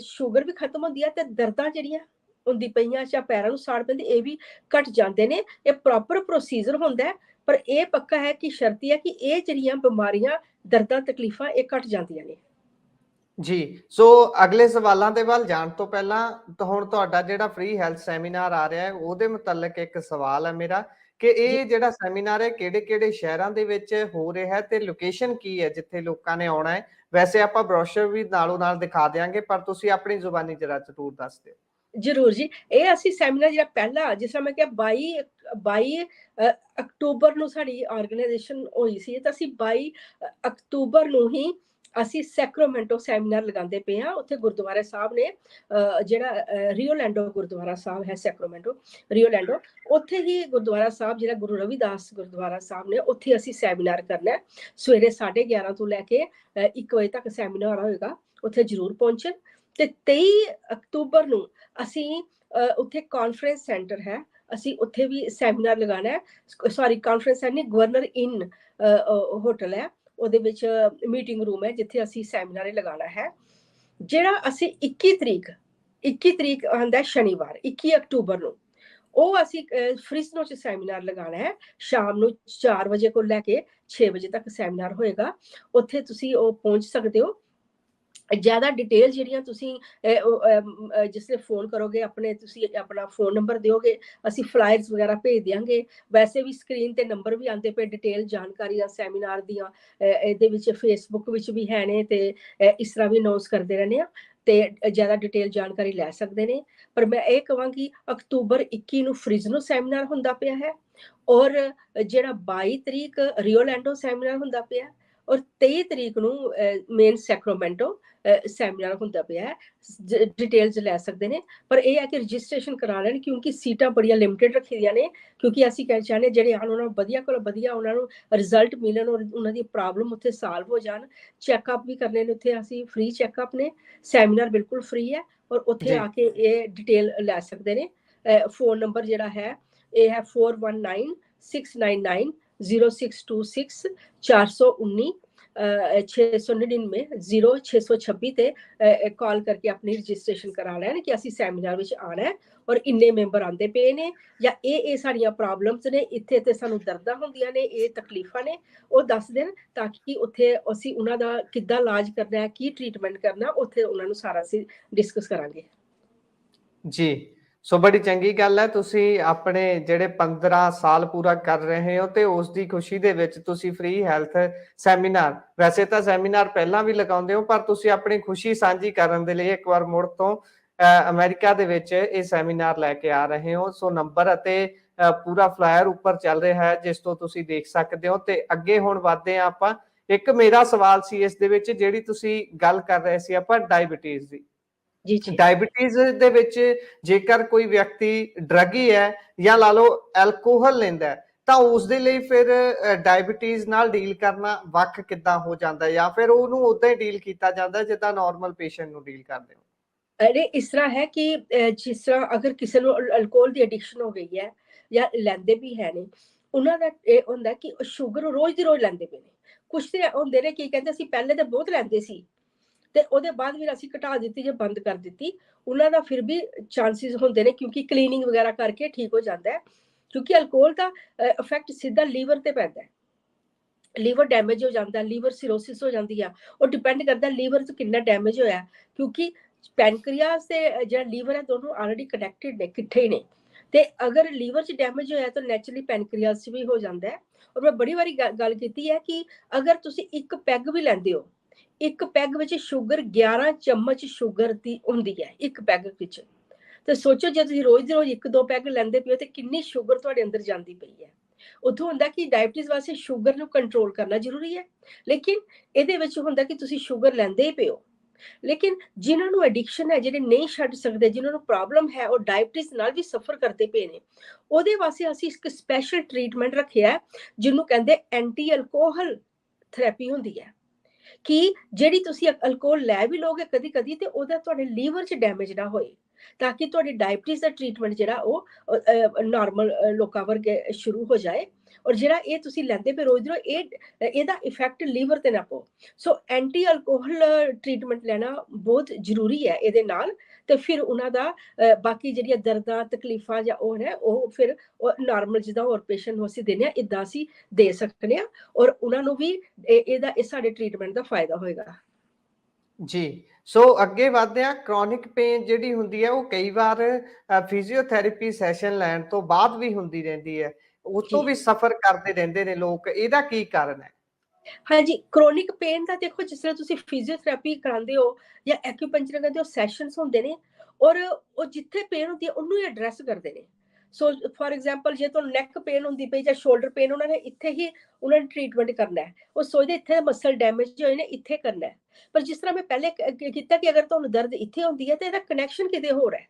A: ਸ਼ੂਗਰ ਵੀ ਖਤਮ ਹੁੰਦੀ ਹੈ ਤੇ ਦਰਦਾਂ ਜਿਹੜੀਆਂ ਹੁੰਦੀ ਪਈਆਂ ਜਾਂ ਪੈਰਾਂ ਨੂੰ ਸਾੜ ਪੈਂਦੀ ਇਹ ਵੀ ਘਟ ਜਾਂਦੇ ਨੇ। ਇਹ ਪ੍ਰੋਪਰ ਪ੍ਰੋਸੀਜਰ ਹੁੰਦਾ ਹੈ, ਪਰ ਇਹ ਪੱਕਾ ਹੈ ਕਿ ਸ਼ਰਤੀ ਹੈ ਕਿ ਇਹ ਜਿਹੜੀਆਂ ਬਿਮਾਰੀਆਂ, ਦਰਦਾਂ, ਤਕਲੀਫਾਂ ਇਹ ਘਟ ਜਾਂਦੀਆਂ ਨੇ।
B: ਜੀ, ਸੋ ਅਗਲੇ ਸਵਾਲਾਂ ਦੇ ਵੱਲ ਜਾਣ ਤੋਂ ਪਹਿਲਾਂ ਹੁਣ ਤੁਹਾਡਾ ਜਿਹੜਾ ਫ੍ਰੀ ਹੈਲਥ ਸੈਮੀਨਾਰ ਆ ਰਿਹਾ ਹੈ ਉਹਦੇ ਮੁਤਲਕ ਇੱਕ ਸਵਾਲ ਹੈ ਮੇਰਾ ਕਿ ਇਹ ਜਿਹੜਾ ਸੈਮੀਨਾਰ ਹੈ ਕਿਹੜੇ-ਕਿਹੜੇ ਸ਼ਹਿਰਾਂ ਦੇ ਵਿੱਚ ਹੋ ਰਿਹਾ ਹੈ ਤੇ ਲੋਕੇਸ਼ਨ ਕੀ ਹੈ ਜਿੱਥੇ ਲੋਕਾਂ ਨੇ ਆਉਣਾ ਹੈ। ਵੈਸੇ ਆਪਾਂ ਬ੍ਰੋਸ਼ਰ ਵੀ ਨਾਲੋਂ ਨਾਲ ਦਿਖਾ ਦਿਆਂਗੇ, ਪਰ ਤੁਸੀਂ ਆਪਣੀ ਜ਼ੁਬਾਨੀ ਜਰਾ ਜ਼ਰੂਰ ਦੱਸ ਦਿਓ।
A: ਜ਼ਰੂਰ ਜੀ, ਇਹ ਅਸੀਂ ਸੈਮੀਨਾਰ ਜਿਹੜਾ ਪਹਿਲਾ, ਜਿਸ ਤਰ੍ਹਾਂ ਮੈਂ ਕਿਹਾ 22 ਅਕਤੂਬਰ ਨੂੰ ਸਾਡੀ ਆਰਗੇਨਾਈਜੇਸ਼ਨ ਹੋਈ ਸੀ, ਤਾਂ ਅਸੀਂ 22 ਅਕਤੂਬਰ ਨੂੰ ਹੀ ਅਸੀਂ ਸੈਕਰਾਮੈਂਟੋ ਸੈਮੀਨਾਰ ਲਗਾਉਂਦੇ ਪਏ ਹਾਂ। ਉੱਥੇ ਗੁਰਦੁਆਰਾ ਸਾਹਿਬ ਨੇ ਜਿਹੜਾ ਰਿਓਲੈਂਡੋ ਗੁਰਦੁਆਰਾ ਸਾਹਿਬ ਹੈ, ਸੈਕਰਾਮੈਂਟੋ ਰਿਓਲੈਂਡੋ, ਉੱਥੇ ਹੀ ਗੁਰਦੁਆਰਾ ਸਾਹਿਬ ਜਿਹੜਾ ਗੁਰੂ ਰਵਿਦਾਸ ਗੁਰਦੁਆਰਾ ਸਾਹਿਬ ਨੇ, ਉੱਥੇ ਅਸੀਂ ਸੈਮੀਨਾਰ ਕਰਨਾ ਸਵੇਰੇ 11:30 ਤੋਂ ਲੈ ਕੇ 1 ਵਜੇ ਤੱਕ ਸੈਮੀਨਾਰ ਹੋਏਗਾ। ਉੱਥੇ ਜ਼ਰੂਰ ਪਹੁੰਚਣ। ਤੇ 23 ਅਕਤੂਬਰ ਨੂੰ ਅਸੀਂ ਉੱਥੇ ਕਾਨਫਰੰਸ ਸੈਂਟਰ ਹੈ, ਅਸੀਂ ਉੱਥੇ ਵੀ ਸੈਮੀਨਾਰ ਲਗਾਉਣਾ ਹੈ। ਸੌਰੀ, ਕਾਨਫਰੰਸ ਸੈਂਟਰ ਨਹੀਂ, ਗਵਰਨਰ ਇਨ ਹੋਟਲ ਹੈ, ਉਹਦੇ ਵਿੱਚ ਮੀਟਿੰਗ ਰੂਮ ਹੈ, ਜਿੱਥੇ ਅਸੀਂ ਸੈਮੀਨਾਰ ਲਗਾਉਣਾ ਹੈ। ਜਿਹੜਾ ਅਸੀਂ 21 ਤਰੀਕ ਆਉਂਦਾ ਸ਼ਨੀਵਾਰ 21 ਅਕਤੂਬਰ ਨੂੰ, ਉਹ ਅਸੀਂ ਫ੍ਰਿਸਨੋ ਚ ਸੈਮੀਨਾਰ ਲਗਾਉਣਾ ਹੈ। ਸ਼ਾਮ ਨੂੰ 4 ਵਜੇ ਕੋਲ ਲੈ ਕੇ 6 ਵਜੇ ਤੱਕ ਸੈਮੀਨਾਰ ਹੋਏਗਾ। ਉੱਥੇ ਤੁਸੀਂ ਉਹ ਪਹੁੰਚ ਸਕਦੇ ਹੋ। ਜ਼ਿਆਦਾ ਡਿਟੇਲ ਜਿਹੜੀਆਂ ਤੁਸੀਂ ਜਿਸ ਵੇਲੇ ਫੋਨ ਕਰੋਗੇ, ਤੁਸੀਂ ਆਪਣਾ ਫੋਨ ਨੰਬਰ ਦਿਓਗੇ, ਅਸੀਂ ਫਲਾਇਰਸ ਵਗੈਰਾ ਭੇਜ ਦਿਆਂਗੇ। ਵੈਸੇ ਵੀ ਸਕਰੀਨ ਤੇ ਨੰਬਰ ਵੀ ਆਉਂਦੇ ਪਏ ਡਿਟੇਲ ਜਾਣਕਾਰੀ ਦਾ ਸੈਮੀਨਾਰ ਦੀਆਂ, ਇਹਦੇ ਵਿੱਚ ਫੇਸਬੁੱਕ ਵਿੱਚ ਵੀ ਹੈ ਨੇ, ਤੇ ਇਸ ਤਰ੍ਹਾਂ ਵੀ ਅਨਾਉਂਸ ਕਰਦੇ ਰਹਿੰਦੇ ਆ, ਤੇ ਜ਼ਿਆਦਾ ਡਿਟੇਲ ਜਾਣਕਾਰੀ ਲੈ ਸਕਦੇ ਨੇ। ਪਰ ਮੈਂ ਇਹ ਕਹਾਂਗੀ ਅਕਤੂਬਰ 21 ਨੂੰ ਫ੍ਰਿਜ਼ਨੋ ਸੈਮੀਨਾਰ ਹੁੰਦਾ ਪਿਆ ਹੈ, ਔਰ ਜਿਹੜਾ 22 ਤਰੀਕ ਰਿਓਲੈਂਡੋ ਸੈਮੀਨਾਰ ਹੁੰਦਾ ਪਿਆ, ਔਰ 23 ਤਰੀਕ ਨੂੰ ਮੇਨ ਸੈਕਰਾਮੈਂਟੋ ਸੈਮੀਨਾਰ ਹੁੰਦਾ ਪਿਆ ਹੈ। ਡਿਟੇਲਸ ਲੈ ਸਕਦੇ ਨੇ, ਪਰ ਇਹ ਹੈ ਕਿ ਰਜਿਸਟ੍ਰੇਸ਼ਨ ਕਰਾ ਲੈਣ, ਕਿਉਂਕਿ ਸੀਟਾਂ ਬੜੀਆਂ ਲਿਮਟਿਡ ਰੱਖੀ ਦੀਆਂ ਨੇ। ਕਿਉਂਕਿ ਅਸੀਂ ਕਹਿ ਚਾਹੁੰਦੇ ਜਿਹੜੇ ਆਉਣ, ਉਹਨਾਂ ਨੂੰ ਵਧੀਆ ਕੋਲ ਵਧੀਆ ਉਹਨਾਂ ਨੂੰ ਰਿਜ਼ਲਟ ਮਿਲਣ, ਔਰ ਉਹਨਾਂ ਦੀ ਪ੍ਰੋਬਲਮ ਉੱਥੇ ਸਾਲਵ ਹੋ ਜਾਣ। ਚੈੱਕਅਪ ਵੀ ਕਰਨੇ ਨੇ ਉੱਥੇ, ਅਸੀਂ ਫ੍ਰੀ ਚੈੱਕਅਪ ਨੇ। ਸੈਮੀਨਾਰ ਬਿਲਕੁਲ ਫ੍ਰੀ ਹੈ, ਔਰ ਉੱਥੇ ਆ ਕੇ ਇਹ ਡਿਟੇਲ ਲੈ ਸਕਦੇ ਨੇ। ਫੋਨ ਨੰਬਰ ਜਿਹੜਾ ਹੈ ਇਹ ਹੈ 4196990626 419 699 0626 ਤੇ ਕਾਲ ਕਰਕੇ ਆਪਣੀ ਰਜਿਸਟ੍ਰੇਸ਼ਨ ਕਰਾ ਲੈਣ ਕਿ ਅਸੀਂ ਸੈਮੀਨਾਰ ਵਿੱਚ ਆਣਾ ਹੈ, ਔਰ ਇੰਨੇ ਮੈਂਬਰ ਆਉਂਦੇ ਪਏ ਨੇ, ਜਾਂ ਇਹ ਸਾਡੀਆਂ ਪ੍ਰੋਬਲਮਸ ਨੇ, ਇੱਥੇ ਤੇ ਸਾਨੂੰ ਦਰਦਾਂ ਹੁੰਦੀਆਂ ਨੇ, ਇਹ ਤਕਲੀਫਾਂ ਨੇ, ਉਹ ਦੱਸ ਦੇਣ, ਤਾਂ ਕਿ ਉੱਥੇ ਅਸੀਂ ਉਹਨਾਂ ਦਾ ਕਿੱਦਾਂ ਇਲਾਜ ਕਰਨਾ ਹੈ, ਕੀ ਟ੍ਰੀਟਮੈਂਟ ਕਰਨਾ, ਉੱਥੇ ਉਹਨਾਂ ਨੂੰ ਸਾਰਾ ਅਸੀਂ ਡਿਸਕਸ ਕਰਾਂਗੇ
B: ਜੀ। ਸੋ ਬੜੀ ਚੰਗੀ ਗੱਲ ਹੈ, ਤੁਸੀਂ ਆਪਣੇ ਜਿਹੜੇ 15 ਸਾਲ ਪੂਰਾ ਕਰ ਰਹੇ ਹੋ ਤੇ ਉਸ ਦੀ ਖੁਸ਼ੀ ਦੇ ਵਿੱਚ ਤੁਸੀਂ ਫ੍ਰੀ ਹੈਲਥ ਸੈਮੀਨਾਰ, ਵੈਸੇ ਤਾਂ ਸੈਮੀਨਾਰ ਪਹਿਲਾਂ ਵੀ ਲਗਾਉਂਦੇ ਹੋ, ਪਰ ਤੁਸੀਂ ਆਪਣੀ ਖੁਸ਼ੀ ਸਾਂਝੀ ਕਰਨ ਦੇ ਲਈ ਇੱਕ ਵਾਰ ਮੁੜ ਤੋਂ ਅਮਰੀਕਾ ਦੇ ਵਿੱਚ ਇਹ ਸੈਮੀਨਾਰ ਲੈ ਕੇ ਆ ਰਹੇ ਹੋ। ਸੋ ਨੰਬਰ ਅਤੇ ਪੂਰਾ ਫਲਾਇਰ ਉੱਪਰ ਚੱਲ ਰਿਹਾ ਹੈ, ਜਿਸ ਤੋਂ ਤੁਸੀਂ ਦੇਖ ਸਕਦੇ ਹੋ। ਤੇ ਅੱਗੇ ਹੁਣ ਵਧਦੇ ਹਾਂ ਆਪਾਂ। ਇੱਕ ਮੇਰਾ ਸਵਾਲ ਸੀ ਇਸ ਦੇ ਵਿੱਚ, ਜਿਹੜੀ ਤੁਸੀਂ ਗੱਲ ਕਰ ਰਹੇ ਸੀ ਆਪਾਂ ਡਾਇਬਟੀਜ਼ ਦੀ। ਡਾਇਬਟੀਜ਼ ਦੇ ਵਿੱਚ ਜੇਕਰ ਕੋਈ ਵਿਅਕਤੀ ਡਰੱਗੀ ਹੈ ਜਾਂ ਲਾ ਲਓ ਐਲਕੋਹਲ ਲੈਂਦਾ, ਤਾਂ ਉਸ ਦੇ ਲਈ ਫਿਰ ਡਾਇਬਟੀਜ਼ ਨਾਲ ਡੀਲ ਕਰਨਾ ਵੱਖ ਕਿੱਦਾਂ ਹੋ ਜਾਂਦਾ, ਜਾਂ ਫਿਰ ਉਹਨੂੰ ਉਦਾਂ ਹੀ ਡੀਲ ਕੀਤਾ ਜਾਂਦਾ ਜਿੱਦਾਂ ਨਾਰਮਲ ਪੇਸ਼ੈਂਟ ਨੂੰ ਡੀਲ ਕਰਦੇ ਹੋ?
A: ਅਰੇ ਇਸ ਤਰ੍ਹਾਂ ਹੈ ਕਿ ਜਿਸ ਤਰ੍ਹਾਂ ਅਗਰ ਕਿਸੇ ਨੂੰ ਅਲਕੋਹਲ ਦੀ ਐਡਿਕਸ਼ਨ ਹੋ ਗਈ ਹੈ, ਜਾਂ ਲੈਂਦੇ ਵੀ ਹੈ ਨੇ, ਉਹਨਾਂ ਦਾ ਇਹ ਹੁੰਦਾ ਕਿ ਸ਼ੂਗਰ ਰੋਜ਼ ਦੀ ਰੋਜ਼ ਲੈਂਦੇ ਪਏ ਨੇ। ਕੁਛ ਤੇ ਹੁੰਦੇ ਨੇ ਕੀ ਕਹਿੰਦੇ ਅਸੀਂ ਪਹਿਲੇ ਤਾਂ ਬਹੁਤ ਲੈਂਦੇ ਸੀ, ਤੇ ਉਹਦੇ ਬਾਅਦ ਫਿਰ ਅਸੀਂ ਘਟਾ ਦਿੱਤੀ ਜਾਂ ਬੰਦ ਕਰ ਦਿੱਤੀ। ਉਹਨਾਂ ਦਾ ਫਿਰ ਵੀ ਚਾਂਸਿਸ ਹੁੰਦੇ ਨੇ, ਕਿਉਂਕਿ ਕਲੀਨਿੰਗ ਵਗੈਰਾ ਕਰਕੇ ਠੀਕ ਹੋ ਜਾਂਦਾ ਹੈ। ਕਿਉਂਕਿ ਅਲਕੋਹਲ ਦਾ ਇਫੈਕਟ ਸਿੱਧਾ ਲੀਵਰ ਤੇ ਪੈਂਦਾ ਹੈ, ਲੀਵਰ ਡੈਮੇਜ ਹੋ ਜਾਂਦਾ, ਲੀਵਰ ਸਿਰੋਸਿਸ ਹੋ ਜਾਂਦੀ ਆ। ਉਹ ਡਿਪੈਂਡ ਕਰਦਾ ਲੀਵਰ 'ਚ ਕਿੰਨਾ ਡੈਮੇਜ ਹੋਇਆ, ਕਿਉਂਕਿ ਪੈਨਕ੍ਰੀਆਸ ਤੇ ਜਿਹੜਾ ਲੀਵਰ ਹੈ ਦੋਨੋਂ ਆਲਰੇਡੀ ਕਨੈਕਟਡ ਨੇ, ਇਕੱਠੇ ਨੇ। ਤੇ ਅਗਰ ਲੀਵਰ 'ਚ ਡੈਮੇਜ ਹੋਇਆ ਤਾਂ ਨੈਚੁਰਲੀ ਪੈਨਕ੍ਰੀਆਸ 'ਚ ਵੀ ਹੋ ਜਾਂਦਾ ਹੈ। ਔਰ ਮੈਂ ਬੜੀ ਵਾਰੀ ਗੱਲ ਕੀਤੀ ਹੈ ਕਿ ਅਗਰ ਤੁਸੀਂ ਇੱਕ ਪੈਗ ਵੀ ਲੈਂਦੇ ਹੋ, ਇੱਕ ਪੈਗ ਵਿੱਚ ਸ਼ੂਗਰ 11 ਚਮਚ ਸ਼ੂਗਰ ਦੀ ਹੁੰਦੀ ਹੈ ਇੱਕ ਪੈਗ ਵਿੱਚ। ਤੇ ਸੋਚੋ ਜੇ ਤੁਸੀਂ ਰੋਜ਼ ਦੀ ਰੋਜ਼ 1-2 ਪੈਗ ਲੈਂਦੇ ਪਏ ਹੋ ਤੇ ਕਿੰਨੀ ਸ਼ੂਗਰ ਤੁਹਾਡੇ ਅੰਦਰ ਜਾਂਦੀ ਪਈ ਹੈ। ਉੱਥੋਂ ਹੁੰਦਾ ਕਿ ਡਾਇਬਟੀਜ਼ ਵਾਸਤੇ ਸ਼ੂਗਰ ਨੂੰ ਕੰਟਰੋਲ ਕਰਨਾ ਜ਼ਰੂਰੀ ਹੈ, ਲੇਕਿਨ ਇਹਦੇ ਵਿੱਚ ਹੁੰਦਾ ਕਿ ਤੁਸੀਂ ਸ਼ੂਗਰ ਲੈਂਦੇ ਹੀ ਪਏ ਹੋ। ਲੇਕਿਨ ਜਿਨ੍ਹਾਂ ਨੂੰ ਐਡਿਕਸ਼ਨ ਹੈ, ਜਿਹੜੇ ਨਹੀਂ ਛੱਡ ਸਕਦੇ, ਜਿਨ੍ਹਾਂ ਨੂੰ ਪ੍ਰੋਬਲਮ ਹੈ, ਉਹ ਡਾਇਬਟੀਜ਼ ਨਾਲ ਵੀ ਸਫਰ ਕਰਦੇ ਪਏ ਨੇ, ਉਹਦੇ ਵਾਸਤੇ ਅਸੀਂ ਇੱਕ ਸਪੈਸ਼ਲ ਟ੍ਰੀਟਮੈਂਟ ਰੱਖਿਆ ਜਿਹਨੂੰ ਕਹਿੰਦੇ ਐਂਟੀ ਅਲਕੋਹਲ ਥੈਰੇਪੀ ਹੁੰਦੀ ਹੈ। ਕਿ ਜਿਹੜੀ ਤੁਸੀਂ ਅਲਕੋਹਲ ਲੈ ਵੀ ਲੋਗੇ ਕਦੀ ਕਦੀ, ਤੇ ਉਹਦਾ ਤੁਹਾਡੇ ਲੀਵਰ 'ਚ ਡੈਮੇਜ ਨਾ ਹੋਏ, ਤਾਂ ਕਿ ਤੁਹਾਡੀ ਡਾਇਬਟੀਜ਼ ਦਾ ਟ੍ਰੀਟਮੈਂਟ ਜਿਹੜਾ ਉਹ ਨਾਰਮਲ ਲੋਕਾਂ ਵਰਗੇ ਸ਼ੁਰੂ ਹੋ ਜਾਏ। ਔਰ ਜਿਹੜਾ ਇਹ ਤੁਸੀਂ ਲੈਂਦੇ ਪਏ ਰੋਜ਼ ਰੋਜ਼, ਇਹਦਾ ਇਫੈਕਟ ਲੀਵਰ ਤੇ ਨਾ ਪੋ। ਸੋ ਐਂਟੀ ਅਲਕੋਹਲ ਟ੍ਰੀਟਮੈਂਟ ਲੈਣਾ ਬਹੁਤ ਜ਼ਰੂਰੀ ਹੈ ਇਹਦੇ ਨਾਲ। ਤੇ ਫਿਰ ਉਹਨਾਂ ਦਾ ਬਾਕੀ ਜਿਹੜੀਆਂ ਦਰਦਾਂ ਤਕਲੀਫਾਂ ਜਾਂ ਉਹ ਹੈ, ਉਹ ਫਿਰ ਨਾਰਮਲ ਜਿੱਦਾਂ ਹੋਰ ਪੇਸ਼ੈਂਟ ਨੂੰ ਅਸੀਂ ਦਿੰਦੇ ਹਾਂ ਇੱਦਾਂ ਅਸੀਂ ਦੇ ਸਕਦੇ ਹਾਂ, ਔਰ ਉਹਨਾਂ ਨੂੰ ਵੀ ਇਹਦਾ ਸਾਡੇ ਟ੍ਰੀਟਮੈਂਟ ਦਾ ਫਾਇਦਾ ਹੋਏਗਾ
B: ਜੀ। ਸੋ ਅੱਗੇ ਵਧਦੇ ਹਾਂ। ਕ੍ਰੋਨਿਕ ਪੇਨ ਜਿਹੜੀ ਹੁੰਦੀ ਹੈ ਉਹ ਕਈ ਵਾਰ ਫਿਜ਼ੀਓਥੈਰੇਪੀ ਸੈਸ਼ਨ ਲੈਣ ਤੋਂ ਬਾਅਦ ਵੀ ਹੁੰਦੀ ਰਹਿੰਦੀ ਹੈ, ਉਸ ਤੋਂ ਵੀ ਸਫਰ ਕਰਦੇ ਰਹਿੰਦੇ ਨੇ ਲੋਕ, ਇਹਦਾ ਕੀ ਕਾਰਨ ਹੈ?
A: ਹਾਂਜੀ, ਕ੍ਰੋਨਿਕ ਪੇਨ ਦਾ ਦੇਖੋ, ਜਿਸ ਤਰ੍ਹਾਂ ਤੁਸੀਂ ਫਿਜ਼ੀਓਥੈਰੇਪੀ ਕਰਾਉਂਦੇ ਹੋ ਜਾਂ ਐਕਿਊਪੰਕਚਰ ਕਰਦੇ ਹੋ, ਸੈਸ਼ਨਸ ਹੁੰਦੇ ਨੇ, ਔਰ ਉਹ ਜਿੱਥੇ ਪੇਨ ਹੁੰਦੀ ਹੈ ਉਹਨੂੰ ਹੀ ਐਡਰੈਸ ਕਰਦੇ ਨੇ। ਸੋ ਫੋਰ ਐਗਜ਼ਾਮਪਲ ਜੇ ਤੁਹਾਨੂੰ ਨੈਕ ਪੇਨ ਹੁੰਦੀ ਪਈ ਜਾਂ ਸ਼ੋਲਡਰ ਪੇਨ, ਉਹਨਾਂ ਨੇ ਇੱਥੇ ਹੀ ਉਹਨਾਂ ਨੇ ਟ੍ਰੀਟਮੈਂਟ ਕਰਨਾ ਹੈ। ਉਹ ਸੋਚਦੇ ਇੱਥੇ ਮਸਲ ਡੈਮੇਜ ਹੋਏ ਨੇ, ਇੱਥੇ ਕਰਨਾ ਹੈ। ਪਰ ਜਿਸ ਤਰ੍ਹਾਂ ਮੈਂ ਪਹਿਲੇ ਕੀਤਾ ਕਿ ਅਗਰ ਤੁਹਾਨੂੰ ਦਰਦ ਇੱਥੇ ਹੁੰਦੀ ਹੈ ਤੇ ਇਹਦਾ ਕਨੈਕਸ਼ਨ ਕਿਤੇ ਹੋਰ ਹੈ।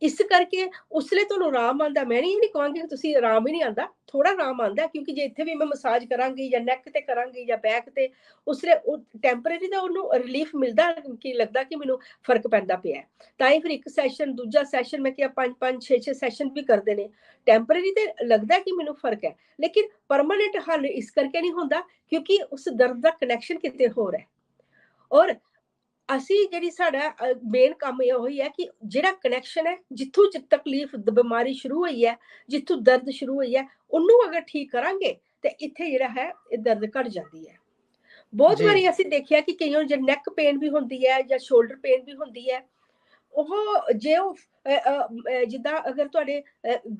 A: ਇਸ ਕਰਕੇ ਉਸ ਲਈ ਤੁਹਾਨੂੰ ਆਰਾਮ ਆਉਂਦਾ। ਮੈਂ ਨਹੀਂ ਕਹਾਂਗੀ ਕਿ ਤੁਸੀਂ ਆਰਾਮ ਹੀ ਨਹੀਂ ਆਉਂਦਾ, ਥੋੜਾ ਆਰਾਮ ਆਉਂਦਾ, ਕਿਉਂਕਿ ਜੇ ਇੱਥੇ ਵੀ ਮੈਂ ਮਸਾਜ ਕਰਾਂਗੀ ਜਾਂ ਨੈਕ ਤੇ ਕਰਾਂਗੀ ਜਾਂ ਬੈਕ ਤੇ, ਉਸ ਲਈ ਉਹ ਟੈਂਪਰੇਰੀ ਦਾ ਉਹਨੂੰ ਰਿਲੀਫ ਮਿਲਦਾ, ਕਿ ਲੱਗਦਾ ਕਿ ਮੈਨੂੰ ਫਰਕ ਪੈਂਦਾ ਪਿਆ। ਤਾਂ ਹੀ ਫਿਰ ਇੱਕ ਸੈਸ਼ਨ, ਦੂਜਾ ਸੈਸ਼ਨ, ਮੈਂ ਕਿਹਾ 5-5 6-6 ਸੈਸ਼ਨ ਵੀ ਕਰਦੇ ਨੇ। ਟੈਂਪਰੇਰੀ ਤੇ ਲੱਗਦਾ ਕਿ ਮੈਨੂੰ ਫਰਕ ਹੈ, ਲੇਕਿਨ ਪਰਮਾਨੈਂਟ ਹੱਲ ਇਸ ਕਰਕੇ ਨਹੀਂ ਹੁੰਦਾ ਕਿਉਂਕਿ ਉਸ ਦਰਦ ਦਾ ਕਨੈਕਸ਼ਨ ਕਿਤੇ ਹੋਰ ਹੈ। ਔਰ ਅਸੀਂ ਜਿਹੜੀ ਸਾਡਾ ਮੇਨ ਕੰਮ ਇਹ ਹੋਈ ਹੈ ਕਿ ਜਿਹੜਾ ਕਨੈਕਸ਼ਨ ਹੈ, ਜਿੱਥੋਂ ਤਕਲੀਫ ਬਿਮਾਰੀ ਸ਼ੁਰੂ ਹੋਈ ਹੈ, ਜਿੱਥੋਂ ਦਰਦ ਸ਼ੁਰੂ ਹੋਈ ਹੈ, ਉਹਨੂੰ ਅਗਰ ਠੀਕ ਕਰਾਂਗੇ ਤੇ ਇੱਥੇ ਜਿਹੜਾ ਹੈ ਇਹ ਦਰਦ ਘਟ ਜਾਂਦੀ ਹੈ। ਬਹੁਤ ਵਾਰੀ ਅਸੀਂ ਦੇਖਿਆ ਕਿ ਕਈਆਂ ਨੂੰ ਜੇ ਨੈਕ ਪੇਨ ਵੀ ਹੁੰਦੀ ਹੈ ਜਾਂ ਸ਼ੋਲਡਰ ਪੇਨ ਵੀ ਹੁੰਦੀ ਹੈ, ਉਹ ਜੇ ਉਹ ਜਿੱਦਾਂ ਅਗਰ ਤੁਹਾਡੇ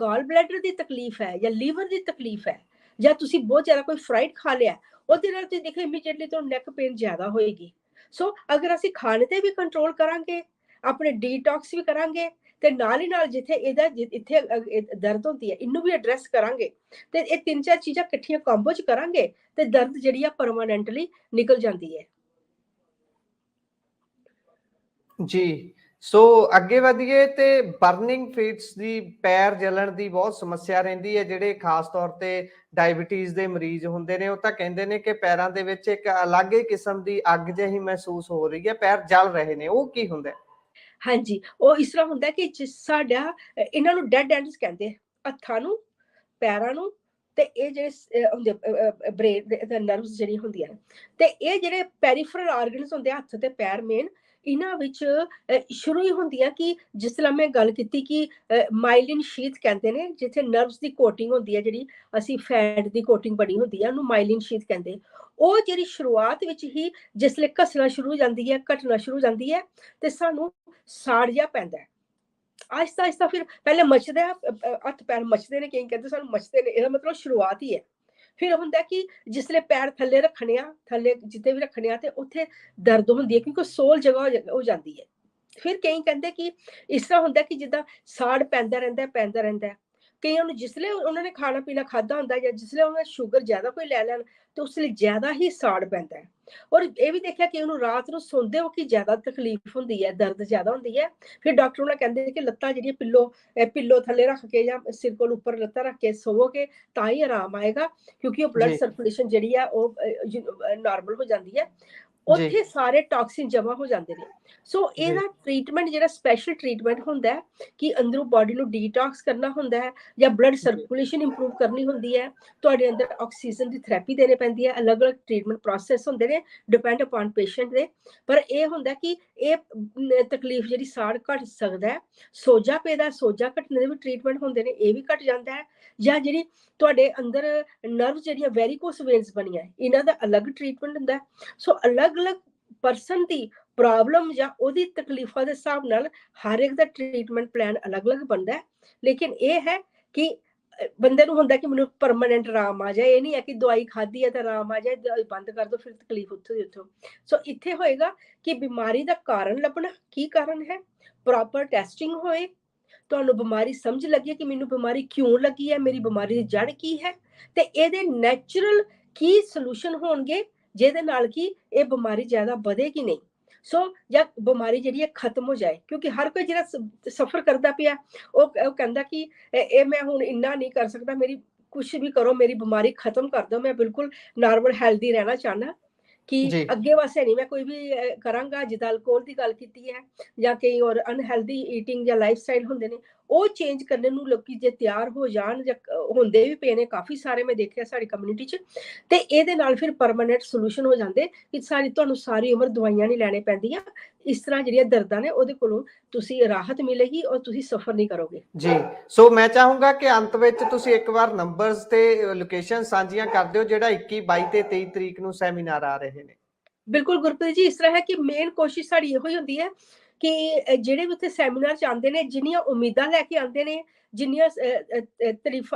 A: ਗਾਲ ਬਲੈਡਰ ਦੀ ਤਕਲੀਫ ਹੈ ਜਾਂ ਲੀਵਰ ਦੀ ਤਕਲੀਫ ਹੈ, ਜਾਂ ਤੁਸੀਂ ਬਹੁਤ ਜ਼ਿਆਦਾ ਕੋਈ ਫਰਾਈਡ ਖਾ ਲਿਆ, ਉਹਦੇ ਨਾਲ ਤੁਸੀਂ ਦੇਖੋ ਇਮੀਡੀਏਟਲੀ ਤੁਹਾਨੂੰ ਨੈਕ ਪੇਨ ਜ਼ਿਆਦਾ ਹੋਏਗੀ। ਸੋ ਅਗਰ ਅਸੀਂ ਖਾਣੇ ਤੇ ਵੀ ਕੰਟਰੋਲ ਕਰਾਂਗੇ, ਆਪਣੇ ਡੀਟੌਕਸ ਵੀ ਕਰਾਂਗੇ, ਤੇ ਨਾਲ ਹੀ ਨਾਲ ਜਿੱਥੇ ਇਹਦਾ ਇੱਥੇ ਦਰਦ ਹੁੰਦੀ ਹੈ ਇਹਨੂੰ ਵੀ ਐਡਰੈਸ ਕਰਾਂਗੇ, ਤੇ ਇਹ 3-4 ਚੀਜ਼ਾਂ ਇਕੱਠੀਆਂ ਕੰਬੋ ਚ ਕਰਾਂਗੇ ਤੇ ਦਰਦ ਜਿਹੜੀ ਆ ਪਰਮਾਨੈਂਟਲੀ ਨਿਕਲ ਜਾਂਦੀ ਹੈ।
B: ਜੀ, ਸੋ ਅੱਗੇ ਵਧੀਏ ਤੇ ਬਰਨਿੰਗ ਫੀਟਸ ਦੀ, ਪੈਰ ਜਲਣ ਦੀ ਬਹੁਤ ਸਮੱਸਿਆ ਰਹਿੰਦੀ ਹੈ। ਜਿਹੜੇ ਖਾਸ ਤੌਰ ਤੇ ਡਾਇਬਟੀਜ਼ ਦੇ ਮਰੀਜ਼ ਹੁੰਦੇ ਨੇ, ਉਹ ਤਾਂ ਕਹਿੰਦੇ ਨੇ ਕਿ ਪੈਰਾਂ ਦੇ ਵਿੱਚ ਇੱਕ ਅਲੱਗ ਹੀ ਕਿਸਮ ਦੀ ਅੱਗ ਜਿਹੀ ਮਹਿਸੂਸ ਹੋ ਰਹੀ ਹੈ, ਪੈਰ ਜਲ ਰਹੇ ਨੇ। ਉਹ ਕੀ ਹੁੰਦਾ?
A: ਹਾਂਜੀ, ਉਹ ਇਸ ਤਰ੍ਹਾਂ ਹੁੰਦਾ ਕਿ ਸਾਡਾ ਇਹਨਾਂ ਨੂੰ ਡੈਡ ਐਂਡਸ ਕਹਿੰਦੇ, ਹੱਥਾਂ ਨੂੰ, ਪੈਰਾਂ ਨੂੰ, ਤੇ ਇਹ ਜਿਹੜੇ ਹੁੰਦੇ ਬ੍ਰੇਨ ਦੇ ਨਰਵਸ ਜਿਹੜੀ ਹੁੰਦੀਆਂ, ਤੇ ਇਹ ਜਿਹੜੇ ਪੈਰੀਫਰਲ ਆਰਗਨਸ ਹੁੰਦੇ ਹੱਥ ਤੇ ਪੈਰ ਮੇਨ, ਇਹਨਾਂ ਵਿੱਚ ਸ਼ੁਰੂ ਹੀ ਹੁੰਦੀਆਂ ਕਿ ਜਿਸ ਤਰ੍ਹਾਂ ਮੈਂ ਗੱਲ ਕੀਤੀ ਕਿ ਮਾਈਲਿਨ ਸ਼ੀਥ ਕਹਿੰਦੇ ਨੇ, ਜਿੱਥੇ ਨਰਵਸ ਦੀ ਕੋਟਿੰਗ ਹੁੰਦੀ ਹੈ, ਜਿਹੜੀ ਅਸੀਂ ਫੈਟ ਦੀ ਕੋਟਿੰਗ ਬਣੀ ਹੁੰਦੀ ਹੈ, ਉਹਨੂੰ ਮਾਈਲਿਨ ਸ਼ੀਥ ਕਹਿੰਦੇ। ਉਹ ਜਿਹੜੀ ਸ਼ੁਰੂਆਤ ਵਿੱਚ ਹੀ ਜਿਸਲੇ ਘਸਣਾ ਸ਼ੁਰੂ ਹੋ ਜਾਂਦੀ ਹੈ, ਘਟਣਾ ਸ਼ੁਰੂ ਹੋ ਜਾਂਦੀ ਹੈ, ਤੇ ਸਾਨੂੰ ਸਾੜ ਜਿਹਾ ਪੈਂਦਾ ਹੈ। ਆਹਿਸਤਾ ਆਹਿਸਤਾ ਫਿਰ ਪਹਿਲੇ ਮੱਚਦਾ, ਹੱਥ ਪੈਰ ਮੱਚਦੇ ਨੇ, ਕਈ ਕਹਿੰਦੇ ਸਾਨੂੰ ਮੱਚਦੇ ਨੇ, ਇਹਦਾ ਮਤਲਬ ਸ਼ੁਰੂਆਤ ਹੀ ਹੈ। ਫਿਰ ਹੁੰਦਾ ਕਿ ਜਿਸਲੇ ਪੈਰ ਥੱਲੇ ਰੱਖਣੇ ਆ, ਥੱਲੇ ਜਿੱਥੇ ਵੀ ਰੱਖਣੇ ਆ, ਤੇ ਉੱਥੇ ਦਰਦ ਹੁੰਦੀ ਹੈ ਕਿਉਂਕਿ ਸੋਲ ਜਗ੍ਹਾ ਹੋ ਜਾਂਦੀ ਹੈ। ਫਿਰ ਕਈ ਕਹਿੰਦੇ ਕਿ ਇਸ ਤਰ੍ਹਾਂ ਹੁੰਦਾ ਕਿ ਜਿੱਦਾਂ ਸਾੜ ਪੈਂਦਾ ਰਹਿੰਦਾ, ਪੈਂਦਾ ਰਹਿੰਦਾ। ਕਈਆਂ ਨੂੰ ਜਿਸਲੇ ਉਹਨਾਂ ਨੇ ਖਾਣਾ ਪੀਣਾ ਖਾਦਾ ਹੁੰਦਾ ਜਾਂ ਜਿਸਲੇ ਉਹਨਾਂ ਸ਼ੂਗਰ ਜ਼ਿਆਦਾ ਕੋਈ ਲੈ ਲੈਣ, ਤੇ ਉਸ ਲਈ ਜ਼ਿਆਦਾ ਹੀ ਸਾੜ ਪੈਂਦਾ ਹੈ। ਔਰ ਇਹ ਵੀ ਦੇਖਿਆ ਕਿ ਉਹਨੂੰ ਰਾਤ ਨੂੰ ਸੌਂਦੇ ਹੋ ਕਿ ਜ਼ਿਆਦਾ ਤਕਲੀਫ ਹੁੰਦੀ ਹੈ, ਦਰਦ ਜ਼ਿਆਦਾ ਹੁੰਦੀ ਹੈ। ਫਿਰ ਡਾਕਟਰ ਉਹਨਾਂ ਕਹਿੰਦੇ ਕਿ ਲੱਤਾਂ ਜਿਹੜੀਆਂ ਪਿੱਲੋ ਥੱਲੇ ਰੱਖ ਕੇ ਜਾਂ ਸਿਰ ਕੋਲ ਉੱਪਰ ਲੱਤਾਂ ਰੱਖ ਕੇ ਸੋਵੋਗੇ ਤਾਂ ਹੀ ਆਰਾਮ ਆਏਗਾ, ਕਿਉਂਕਿ ਉਹ ਬਲੱਡ ਸਰਕੂਲੇਸ਼ਨ ਜਿਹੜੀ ਆ ਉਹ ਨਾਰਮਲ ਹੋ ਜਾਂਦੀ ਹੈ, ਉੱਥੇ ਸਾਰੇ ਟੌਕਸਿਨ ਜਮਾ ਹੋ ਜਾਂਦੇ ਨੇ। ਸੋ ਇਹਦਾ ਟ੍ਰੀਟਮੈਂਟ ਜਿਹੜਾ ਸਪੈਸ਼ਲ ਟ੍ਰੀਟਮੈਂਟ ਹੁੰਦਾ ਹੈ ਕਿ ਅੰਦਰੋਂ ਬਾਡੀ ਨੂੰ ਡੀਟੌਕਸ ਕਰਨਾ ਹੁੰਦਾ ਹੈ, ਜਾਂ ਬਲੱਡ ਸਰਕੂਲੇਸ਼ਨ ਇੰਪਰੂਵ ਕਰਨੀ ਹੁੰਦੀ ਹੈ, ਤੁਹਾਡੇ ਅੰਦਰ ਆਕਸੀਜਨ ਦੀ ਥੈਰੇਪੀ ਦੇਣੀ ਪੈਂਦੀ ਹੈ। ਅਲੱਗ-ਅਲੱਗ ਟ੍ਰੀਟਮੈਂਟ ਪ੍ਰੋਸੈਸ ਹੁੰਦੇ ਨੇ ਡਿਪੈਂਡ ਅਪਨ ਪੇਸ਼ੈਂਟ ਦੇ। ਪਰ ਇਹ ਹੁੰਦਾ ਕਿ ਇਹ ਤਕਲੀਫ ਜਿਹੜੀ ਸਾੜ ਘਟ ਸਕਦਾ ਹੈ। ਸੋਜਾ ਪੈਦਾ, ਸੋਜਾ ਘਟਣੇ ਦੇ ਵੀ ਟ੍ਰੀਟਮੈਂਟ ਹੁੰਦੇ ਨੇ, ਇਹ ਵੀ ਘਟ ਜਾਂਦਾ ਹੈ। ਜਾਂ ਜਿਹੜੀ ਤੁਹਾਡੇ ਅੰਦਰ ਨਰਵ ਜਿਹੜੀਆਂ ਵੈਰੀਕੋਸ ਵੇਨਸ ਬਣੀਆਂ, ਇਹਨਾਂ ਦਾ ਅਲੱਗ ਟ੍ਰੀਟਮੈਂਟ ਹੁੰਦਾ ਹੈ। ਸੋ ਅਲੱਗ-ਅਲੱਗ ਪਰਸਨ ਦੀ ਪ੍ਰੋਬਲਮ ਜਾਂ ਉਹਦੀ ਤਕਲੀਫਾਂ ਦੇ ਹਿਸਾਬ ਨਾਲ ਹਰ ਇੱਕ ਦਾ ਟ੍ਰੀਟਮੈਂਟ ਪਲਾਨ ਅਲੱਗ-ਅਲੱਗ ਬਣਦਾ ਹੈ। ਲੇਕਿਨ ਇਹ ਹੈ ਕਿ ਬੰਦੇ ਨੂੰ ਹੁੰਦਾ ਕਿ ਮੈਨੂੰ ਪਰਮਾਨੈਂਟ ਆਰਾਮ ਆ ਜਾਏ, ਇਹ ਨਹੀਂ ਹੈ ਕਿ ਦਵਾਈ ਖਾਧੀ ਹੈ ਤਾਂ ਆਰਾਮ ਆ ਜਾਏ, ਦਵਾਈ ਬੰਦ ਕਰ ਦੋ ਫਿਰ ਤਕਲੀਫ ਉੱਥੋਂ ਦੀ ਉੱਥੋਂ। ਸੋ ਇੱਥੇ ਹੋਏਗਾ ਕਿ ਬਿਮਾਰੀ ਦਾ ਕਾਰਨ ਲੱਭਣਾ, ਕੀ ਕਾਰਨ ਹੈ, ਪ੍ਰੋਪਰ ਟੈਸਟਿੰਗ ਹੋਏ, ਤੁਹਾਨੂੰ ਬਿਮਾਰੀ ਸਮਝ ਲੱਗੇ ਕਿ ਮੈਨੂੰ ਬਿਮਾਰੀ ਕਿਉਂ ਲੱਗੀ ਹੈ, ਮੇਰੀ ਬਿਮਾਰੀ ਦੀ ਜੜ ਕੀ ਹੈ, ਤੇ ਇਹਦੇ ਨੈਚੁਰਲ ਕੀ ਸੋਲੂਸ਼ਨ ਹੋਣਗੇ ਜਿਹਦੇ ਨਾਲ ਕਿ ਇਹ ਬਿਮਾਰੀ ਜ਼ਿਆਦਾ ਵਧੇਗੀ ਨਹੀਂ। ਸੋ ਜਾਂ ਬਿਮਾਰੀ ਜਿਹੜੀ ਹੈ ਖਤਮ ਹੋ ਜਾਏ, ਕਿਉਂਕਿ ਹਰ ਕੋਈ ਜਿਹੜਾ ਸਫਰ ਕਰਦਾ ਪਿਆ ਉਹ ਕਹਿੰਦਾ ਕਿ ਇਹ ਮੈਂ ਹੁਣ ਇੰਨਾ ਨਹੀਂ ਕਰ ਸਕਦਾ, ਮੇਰੀ ਕੁਛ ਵੀ ਕਰੋ, ਮੇਰੀ ਬਿਮਾਰੀ ਖਤਮ ਕਰ ਦਿਓ, ਮੈਂ ਬਿਲਕੁਲ ਨਾਰਮਲ ਹੈਲਦੀ ਰਹਿਣਾ ਚਾਹਨਾ, ਕਿ ਅੱਗੇ ਵਾਸਤੇ ਨਹੀਂ ਮੈਂ ਕੋਈ ਵੀ ਕਰਾਂਗਾ। ਜਿੱਦਾਂ ਅਲਕੋਹਲ ਦੀ ਗੱਲ ਕੀਤੀ ਹੈ, ਜਾਂ ਕਈ ਹੋਰ ਅਨਹੈਲਦੀ ਈਟਿੰਗ ਜਾਂ ਲਾਈਫ ਸਟਾਈਲ ਹੁੰਦੇ ਨੇ, ਉਹ ਚੇਂਜ ਕਰਨ ਨੂੰ ਲੋਕੀ ਜੇ ਤਿਆਰ ਹੋ ਜਾਣ, ਜਾਂ ਹੁੰਦੇ ਵੀ ਪਏ ਨੇ ਕਾਫੀ ਸਾਰੇ, ਮੈਂ ਦੇਖਿਆ ਸਾਡੀ ਕਮਿਊਨਿਟੀ 'ਚ, ਤੇ ਇਹਦੇ ਨਾਲ ਫਿਰ ਪਰਮਾਨੈਂਟ ਸੋਲੂਸ਼ਨ ਹੋ ਜਾਂਦੇ ਕਿ ਤੁਹਾਨੂੰ ਸਾਰੀ ਉਮਰ ਦਵਾਈਆਂ ਨਹੀਂ ਲੈਣੇ ਪੈਂਦੀਆਂ। ਇਸ ਤਰ੍ਹਾਂ ਜਿਹੜੀਆਂ ਦਰਦਾਂ ਨੇ ਉਹਦੇ ਕੋਲੋਂ ਤੁਸੀਂ ਰਾਹਤ ਮਿਲੇਗੀ ਔਰ ਤੁਸੀਂ ਸਫਰ ਨਹੀਂ ਕਰੋਗੇ।
B: ਜੀ, ਸੋ ਮੈਂ ਚਾਹੂੰਗਾ ਕਿ ਅੰਤ ਵਿੱਚ ਤੁਸੀਂ ਇੱਕ ਵਾਰ ਨੰਬਰਸ ਤੇ ਲੋਕੇਸ਼ਨ ਸਾਂਝੀਆਂ ਕਰ ਦਿਓ, ਜਿਹੜਾ 21, 22 ਤੇ 23 ਤਰੀਕ ਨੂੰ ਸੈਮੀਨਾਰ ਆ ਰਹੇ ਨੇ। ਬਿਲਕੁਲ
A: ਗੁਰਪ੍ਰੀਤ ਜੀ, ਇਸ ਤਰ੍ਹਾਂ ਹੈ ਕਿ ਮੇਨ ਕੋਸ਼ਿਸ਼ ਸਾਡੀ ਇਹੋ ਹੀ ਹੁੰਦੀ ਹੈ ਕਿ ਜਿਹੜੇ ਵੀ ਉੱਥੇ ਸੈਮੀਨਾਰ 'ਚ ਆਉਂਦੇ ਨੇ, ਜਿੰਨੀਆਂ ਉਮੀਦਾਂ ਲੈ ਕੇ ਆਉਂਦੇ ਨੇ, ਜਿੰਨੀਆਂ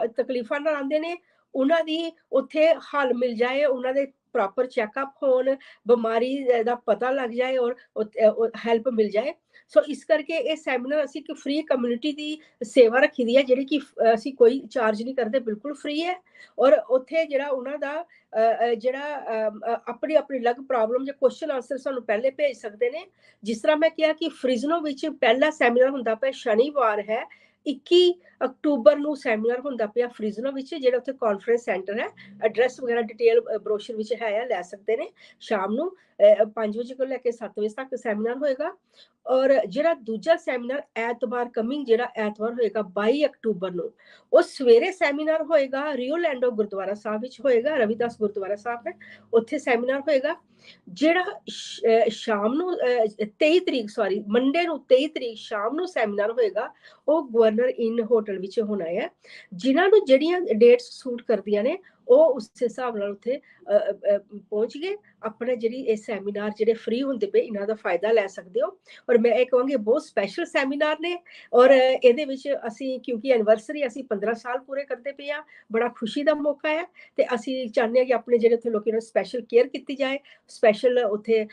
A: ਤਕਲੀਫਾਂ ਨਾਲ ਆਉਂਦੇ ਨੇ, ਉਹਨਾਂ ਦੀ ਉੱਥੇ ਹੱਲ ਮਿਲ ਜਾਏ, ਉਹਨਾਂ ਦੇ ਪ੍ਰੋਪਰ ਚੈੱਕਅਪ ਹੋਣ, ਬਿਮਾਰੀ ਦਾ ਪਤਾ ਲੱਗ ਜਾਏ ਔਰ ਹੈਲਪ ਮਿਲ ਜਾਏ। ਸੋ ਇਸ ਕਰਕੇ ਇਹ ਸੈਮੀਨਾਰ ਅਸੀਂ ਇੱਕ ਫ੍ਰੀ ਕਮਿਊਨਿਟੀ ਦੀ ਸੇਵਾ ਰੱਖੀ ਦੀ ਹੈ, ਜਿਹੜੀ ਕਿ ਅਸੀਂ ਕੋਈ ਚਾਰਜ ਨਹੀਂ ਕਰਦੇ, ਬਿਲਕੁਲ ਫ੍ਰੀ ਹੈ। ਔਰ ਉੱਥੇ ਜਿਹੜਾ ਉਹਨਾਂ ਦਾ ਜਿਹੜਾ ਆਪਣੀ ਆਪਣੀ ਅਲੱਗ ਪ੍ਰੋਬਲਮ ਜਾਂ ਕੁਐਸਚਨ ਆਨਸਰ ਸਾਨੂੰ ਪਹਿਲੇ ਭੇਜ ਸਕਦੇ ਨੇ। ਜਿਸ ਤਰ੍ਹਾਂ ਮੈਂ ਕਿਹਾ ਕਿ ਫ੍ਰਿਜ਼ਨੋ ਵਿੱਚ ਪਹਿਲਾ ਸੈਮੀਨਾਰ ਹੁੰਦਾ ਪਿਆ ਸ਼ਨੀਵਾਰ ਹੈ, 21 ਅਕਤੂਬਰ ਨੂੰ ਸੈਮੀਨਾਰ ਹੁੰਦਾ ਪਿਆ ਫ੍ਰਿਜ਼ਨੋ ਵਿੱਚ, ਜਿਹੜਾ ਉੱਥੇ ਕਾਨਫਰੰਸ ਸੈਂਟਰ ਹੈ। ਐਡਰੈਸ ਵਗੈਰਾ ਡਿਟੇਲ ਬਰੋਸ਼ਰ ਵਿੱਚ ਹੈ, ਲੈ ਸਕਦੇ ਨੇ। ਸ਼ਾਮ ਨੂੰ 5 ਵਜੇ ਤੋਂ ਲੈ ਕੇ 7 ਵਜੇ ਤੱਕ ਸੈਮੀਨਾਰ ਹੋਏਗਾ। ਔਰ ਜਿਹੜਾ ਦੂਜਾ ਸੈਮੀਨਾਰ ਐਤਵਾਰ ਕਮਿੰਗ, ਜਿਹੜਾ ਐਤਵਾਰ ਹੋਏਗਾ 22 ਅਕਤੂਬਰ ਨੂੰ, ਉਹ ਸਵੇਰੇ ਸੈਮੀਨਾਰ ਹੋਏਗਾ ਰਿਓਲੈਂਡੋ ਗੁਰਦੁਆਰਾ ਸਾਹਿਬ ਵਿੱਚ ਹੋਏਗਾ, ਰਵਿਦਾਸ ਗੁਰਦੁਆਰਾ ਸਾਹਿਬ ਹੈ, ਉੱਥੇ ਸੈਮੀਨਾਰ ਹੋਏਗਾ। ਜਿਹੜਾ ਸ਼ਾਮ ਨੂੰ 23 ਤਰੀਕ ਮੰਡੇ ਨੂੰ 23 ਤਰੀਕ ਸ਼ਾਮ ਨੂੰ ਸੈਮੀਨਾਰ ਹੋਏਗਾ, ਉਹ ਗਵਰਨਰ ਇਨ ਹੋਟਲ ਵਿੱਚ ਹੋਣਾ ਹੈ। ਜਿਨ੍ਹਾਂ ਨੂੰ ਜਿਹੜੀਆਂ ਡੇਟਸ ਸੂਟ ਕਰਦੀਆਂ ਨੇ ਉਹ ਉਸ ਹਿਸਾਬ ਨਾਲ ਉੱਥੇ ਪਹੁੰਚ ਗਏ, ਆਪਣੇ ਜਿਹੜੀ ਇਹ ਸੈਮੀਨਾਰ ਜਿਹੜੇ ਫ੍ਰੀ ਹੁੰਦੇ ਪਏ ਇਹਨਾਂ ਦਾ ਫਾਇਦਾ ਲੈ ਸਕਦੇ ਹੋ। ਔਰ ਮੈਂ ਇਹ ਕਹਾਂਗੀ ਬਹੁਤ ਸਪੈਸ਼ਲ ਸੈਮੀਨਾਰ ਨੇ। ਔਰ ਇਹਦੇ ਵਿੱਚ ਅਸੀਂ, ਕਿਉਂਕਿ ਐਨਵਰਸਰੀ ਅਸੀਂ 15 ਸਾਲ ਪੂਰੇ ਕਰਦੇ ਪਏ ਆ, ਬੜਾ ਖੁਸ਼ੀ ਦਾ ਮੌਕਾ ਹੈ। ਤੇ ਅਸੀਂ ਚਾਹੁੰਦੇ ਹਾਂ ਕਿ ਆਪਣੇ ਜਿਹੜੇ ਉੱਥੇ ਲੋਕਾਂ ਨੂੰ ਸਪੈਸ਼ਲ ਕੇਅਰ ਕੀਤੀ ਜਾਏ, ਸਪੈਸ਼ਲ ਉੱਥੇ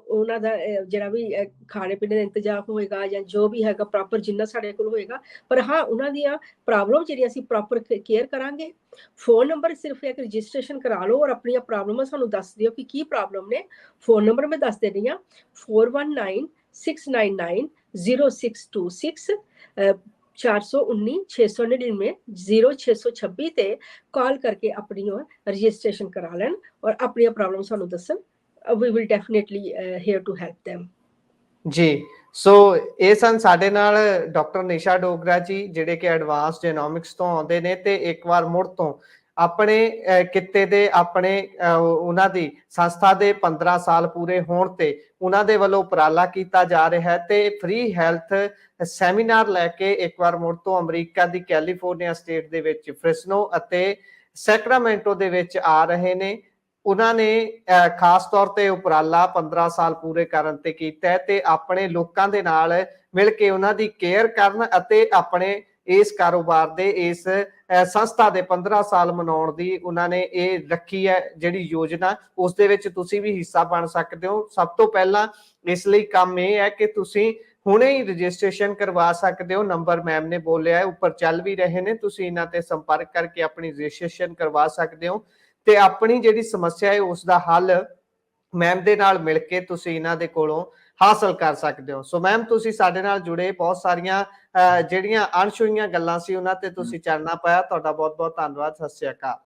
A: ਉਹਨਾਂ ਦਾ ਜਿਹੜਾ ਵੀ ਖਾਣੇ ਪੀਣੇ ਦਾ ਇੰਤਜ਼ਾਮ ਹੋਏਗਾ ਜਾਂ ਜੋ ਵੀ ਹੈਗਾ ਪ੍ਰੋਪਰ ਜਿੰਨਾ ਸਾਡੇ ਕੋਲ ਹੋਏਗਾ। ਪਰ ਹਾਂ, ਉਹਨਾਂ ਦੀਆਂ ਪ੍ਰੋਬਲਮ ਜਿਹੜੀਆਂ ਅਸੀਂ ਪ੍ਰੋਪਰ ਕੇਅਰ ਕਰਾਂਗੇ। ਫੋਨ ਨੰਬਰ ਸਿਰਫ ਇੱਕ ਰਜਿਸਟ੍ਰੇਸ਼ਨ ਕਰਾ ਲਓ ਔਰ ਆਪਣੀਆਂ ਪ੍ਰੋਬਲਮਾਂ ਸਾਨੂੰ ਦੱਸ ਦਿਓ ਕਿ ਕੀ ਪ੍ਰੋਬਲਮ ਨੇ। ਫੋਨ ਨੰਬਰ ਮੈਂ ਦੱਸ ਦੇ ਰਹੀ ਹਾਂ, 4196990626 419-699-0626 ਤੇ ਕਾਲ ਕਰਕੇ ਆਪਣੀ ਰਜਿਸਟ੍ਰੇਸ਼ਨ ਕਰਾ ਲੈਣ ਔਰ ਆਪਣੀਆਂ ਪ੍ਰੋਬਲਮ ਸਾਨੂੰ ਦੱਸਣ। We will definitely here to help them.
B: ਜੀ, ਸੋ ਇਹ ਸਨ ਸਾਡੇ ਨਾਲ ਡਾਕਟਰ ਨਿਸ਼ਾ ਡੋਗਰਾ ਜੀ, ਜਿਹੜੇ ਕਿ ਐਡਵਾਂਸ ਜੈਨੋਮਿਕਸ ਤੋਂ ਆਉਂਦੇ ਨੇ ਤੇ ਇੱਕ ਵਾਰ ਮੁੜ ਤੋਂ ਆਪਣੇ ਕਿੱਤੇ ਦੇ ਆਪਣੇ ਉਹਨਾਂ ਦੀ ਸੰਸਥਾ ਦੇ 15 ਸਾਲ ਪੂਰੇ ਹੋਣ ਤੇ ਉਹਨਾਂ ਦੇ ਵੱਲੋਂ ਉਪਰਾਲਾ ਕੀਤਾ ਜਾ ਰਿਹਾ ਹੈ ਤੇ ਫ੍ਰੀ ਹੈਲਥ ਸੈਮੀਨਾਰ ਲੈ ਕੇ ਇੱਕ ਵਾਰ ਮੁੜ ਤੋਂ ਅਮਰੀਕਾ ਦੀ ਕੈਲੀਫੋਰਨੀਆ ਸਟੇਟ ਦੇ ਵਿੱਚ ਫ੍ਰਿਸਨੋ ਅਤੇ ਸੈਕਰਾਮੈਂਟੋ ਦੇ ਵਿੱਚ ਆ ਰਹੇ ਨੇ। ਉਹਨਾਂ ਨੇ ਖਾਸ ਤੌਰ ਤੇ ਉਪਰਾਲਾ 15 ਸਾਲ ਪੂਰੇ ਕਰਨ ਤੇ ਕੀਤਾ ਤੇ ਆਪਣੇ ਲੋਕਾਂ ਦੇ ਨਾਲ ਮਿਲ ਕੇ ਉਹਨਾਂ ਦੀ ਕੇਅਰ ਕਰਨ ਅਤੇ ਆਪਣੇ ਇਸ ਕਾਰੋਬਾਰ ਦੇ ਇਸ ਸੰਸਥਾ ਦੇ 15 ਸਾਲ ਮਨਾਉਣ ਦੀ ਉਹਨਾਂ ਨੇ ਇਹ ਰੱਖੀ ਹੈ ਜਿਹੜੀ ਯੋਜਨਾ, ਉਸ ਦੇ ਵਿੱਚ ਤੁਸੀਂ ਵੀ ਹਿੱਸਾ ਬਣ ਸਕਦੇ ਹੋ। ਸਭ ਤੋਂ ਪਹਿਲਾਂ ਇਸ ਲਈ ਕੰਮ ਇਹ ਹੈ ਕਿ ਤੁਸੀਂ ਹੁਣੇ ਹੀ ਰਜਿਸਟ੍ਰੇਸ਼ਨ ਕਰਵਾ ਸਕਦੇ ਹੋ। ਨੰਬਰ ਮੈਮ ਨੇ ਬੋਲਿਆ ਉੱਪਰ ਚੱਲ ਵੀ ਰਹੇ ਨੇ, ਤੁਸੀਂ ਇਹਨਾਂ ਤੇ ਸੰਪਰਕ ਕਰਕੇ ਆਪਣੀ ਰਜਿਸਟ੍ਰੇਸ਼ਨ ਕਰਵਾ ਸਕਦੇ ਹੋ ਤੇ ਆਪਣੀ ਜਿਹੜੀ ਸਮੱਸਿਆ ਹੈ ਉਸ ਦਾ ਹੱਲ ਮੈਮ ਦੇ ਨਾਲ ਮਿਲ ਕੇ ਤੁਸੀਂ ਇਹਨਾਂ ਦੇ ਕੋਲੋਂ ਹਾਸਲ ਕਰ ਸਕਦੇ ਹੋ। ਸੋ ਮੈਮ, ਤੁਸੀਂ ਸਾਡੇ ਨਾਲ ਜੁੜੇ, ਬਹੁਤ ਸਾਰੀਆਂ ਜਿਹੜੀਆਂ ਅਣਛੂਹੀਆਂ ਗੱਲਾਂ ਸੀ ਉਹਨਾਂ ਤੇ ਤੁਸੀਂ ਚਾਨਣਾ ਪਾਇਆ। ਤੁਹਾਡਾ ਬਹੁਤ ਬਹੁਤ ਧੰਨਵਾਦ। ਸਤਿ ਸ਼੍ਰੀ ਅਕਾਲ।